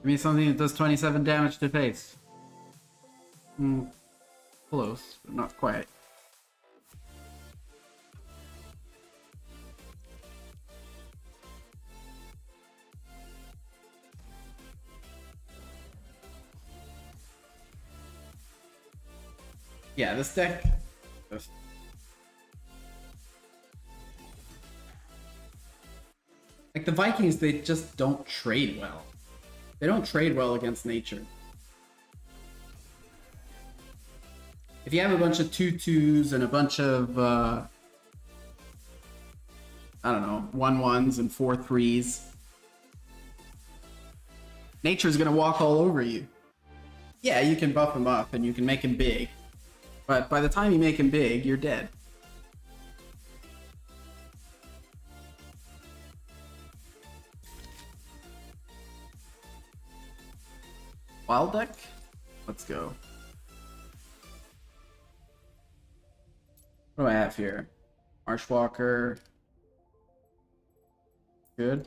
Give me something that does 27 damage to face. Close, but not quite. Yeah, this deck... Like, the Vikings, they just don't trade well. They don't trade well against nature. If you have a bunch of 2/2s and a bunch of, I don't know, 1/1s and 4/3s, nature's gonna walk all over you. Yeah, you can buff him up and you can make him big. But by the time you make him big, you're dead. Wild deck? Let's go. What do I have here? Marshwalker. Good.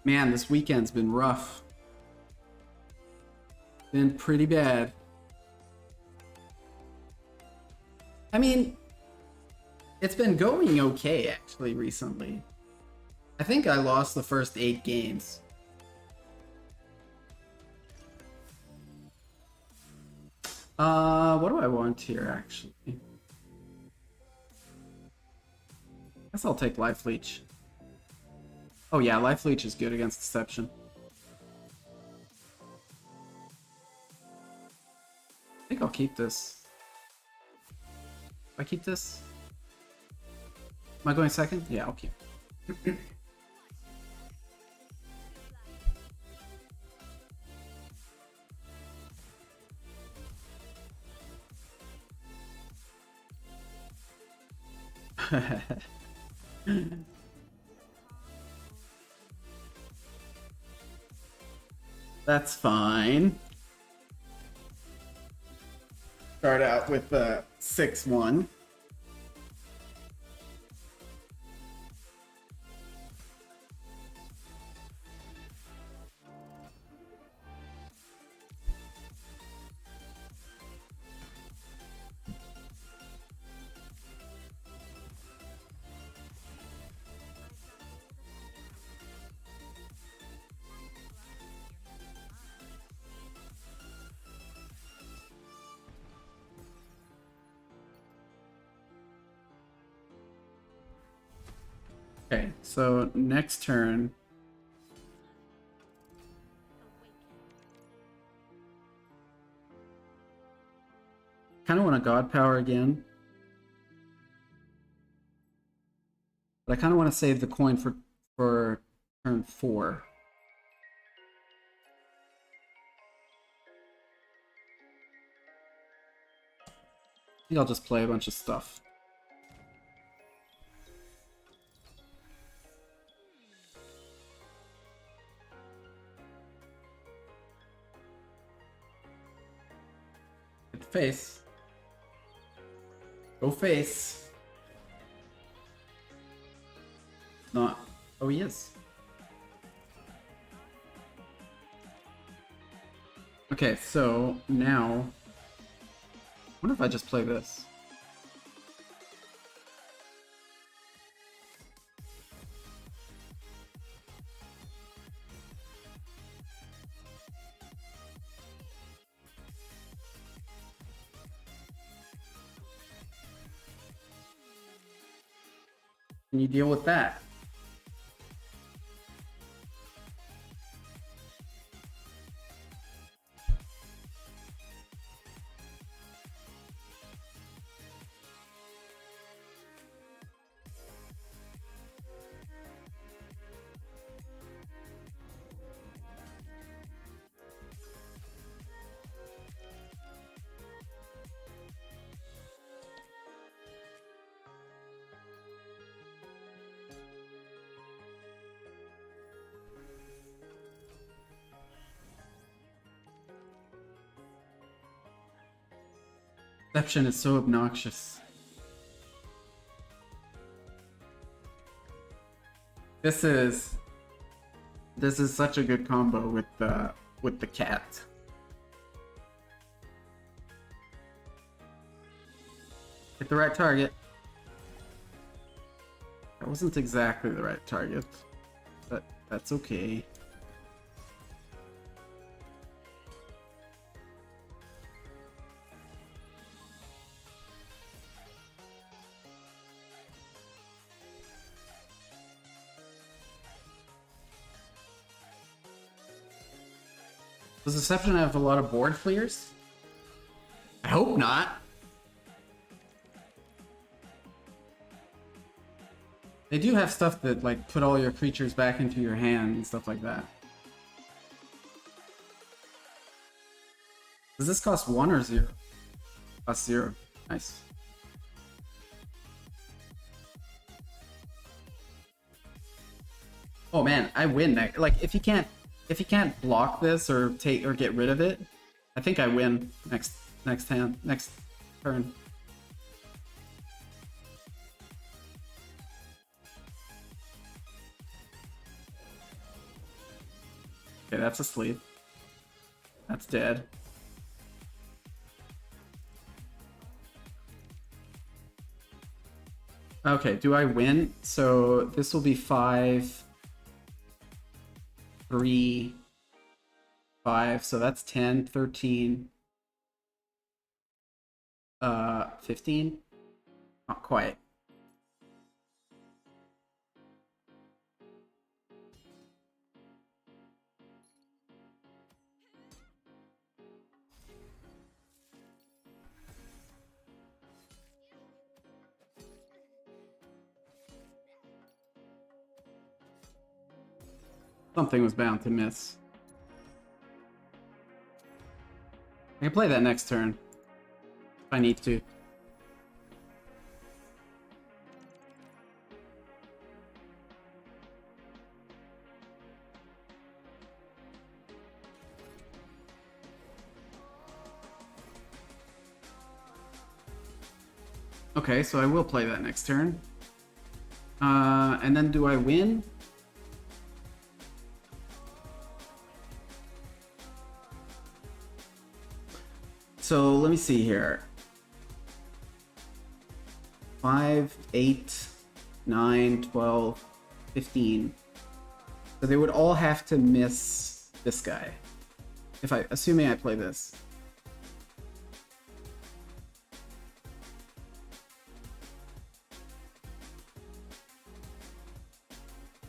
Man, this weekend's been rough. Been pretty bad. I mean, it's been going okay, actually, recently. I think I lost the first 8 games. What do I want here, actually? Guess I'll take Life Leech. Oh yeah, Life Leech is good against Deception. I think I'll keep this. I keep this? Am I going second? Yeah, I'll keep it. That's fine. Start out with 6-1. Okay, so next turn. Kind of want a god power again. But I kind of want to save the coin for turn 4. I think I'll just play a bunch of stuff. Hit the face. Go face. Not. Oh, he is. Okay, so now. I wonder if I just play this. Can you deal with that? Deception is so obnoxious. This is such a good combo with the cat. Hit the right target. That wasn't exactly the right target, but that's okay. Does Deception have a lot of board clears? I hope not. They do have stuff that like put all your creatures back into your hand and stuff like that. Does this cost 1 or 0? Cost 0. Nice. Oh man, I win that. Like if you can't block this or take or get rid of it, I think I win next turn. Okay, that's asleep. That's dead. Okay, do I win? So this will be 5, 3, 5, so that's 10, 13, 15? Not quite. Something was bound to miss. I can play that next turn if I need to. Okay, so I will play that next turn. And then do I win? So let me see here. 5, 8, 9, 12, 15. So they would all have to miss this guy. Assuming I play this.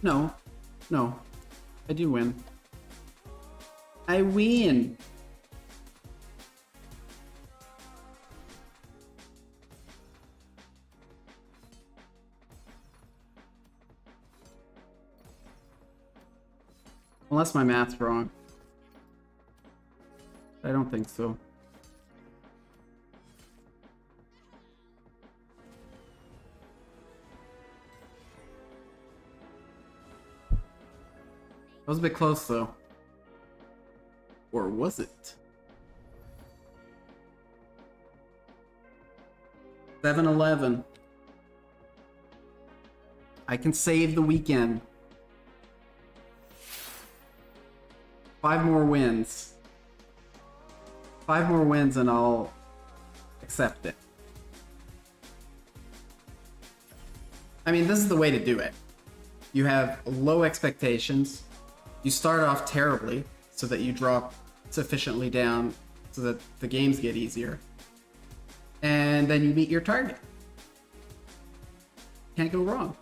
No. No. I do win. I win! Unless my math's wrong. I don't think so. That was a bit close though. Or was it? 7-11. I can save the weekend. 5 more wins. 5 more wins and I'll accept it. I mean, this is the way to do it. You have low expectations. You start off terribly so that you drop sufficiently down so that the games get easier. And then you meet your target. Can't go wrong.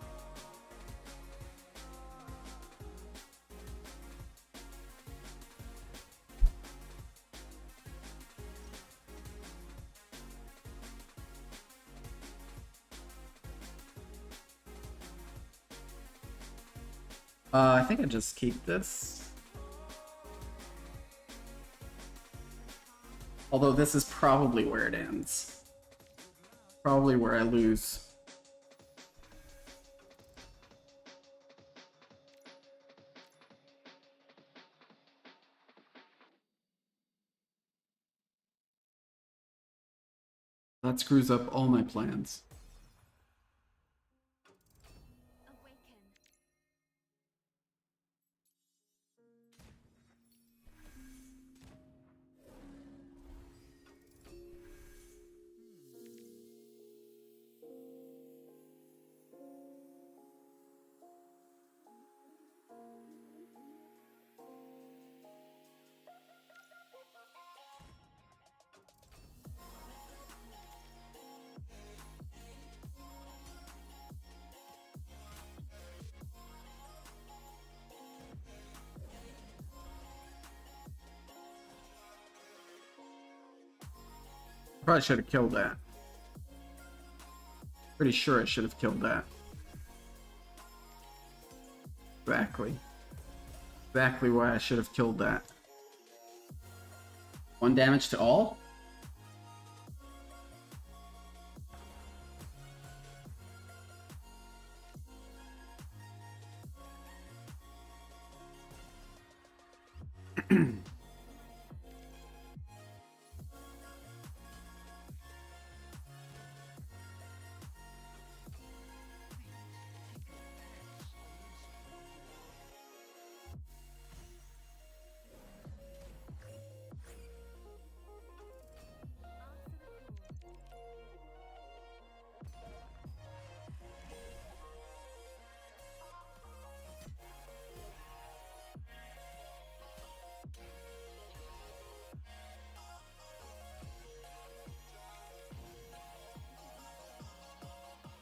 I think I just keep this. Although this is probably where it ends. Probably where I lose. That screws up all my plans. Probably should have killed that. Pretty sure I should have killed that. Exactly. Exactly why I should have killed that. 1 damage to all?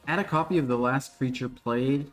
Add a copy of the last creature played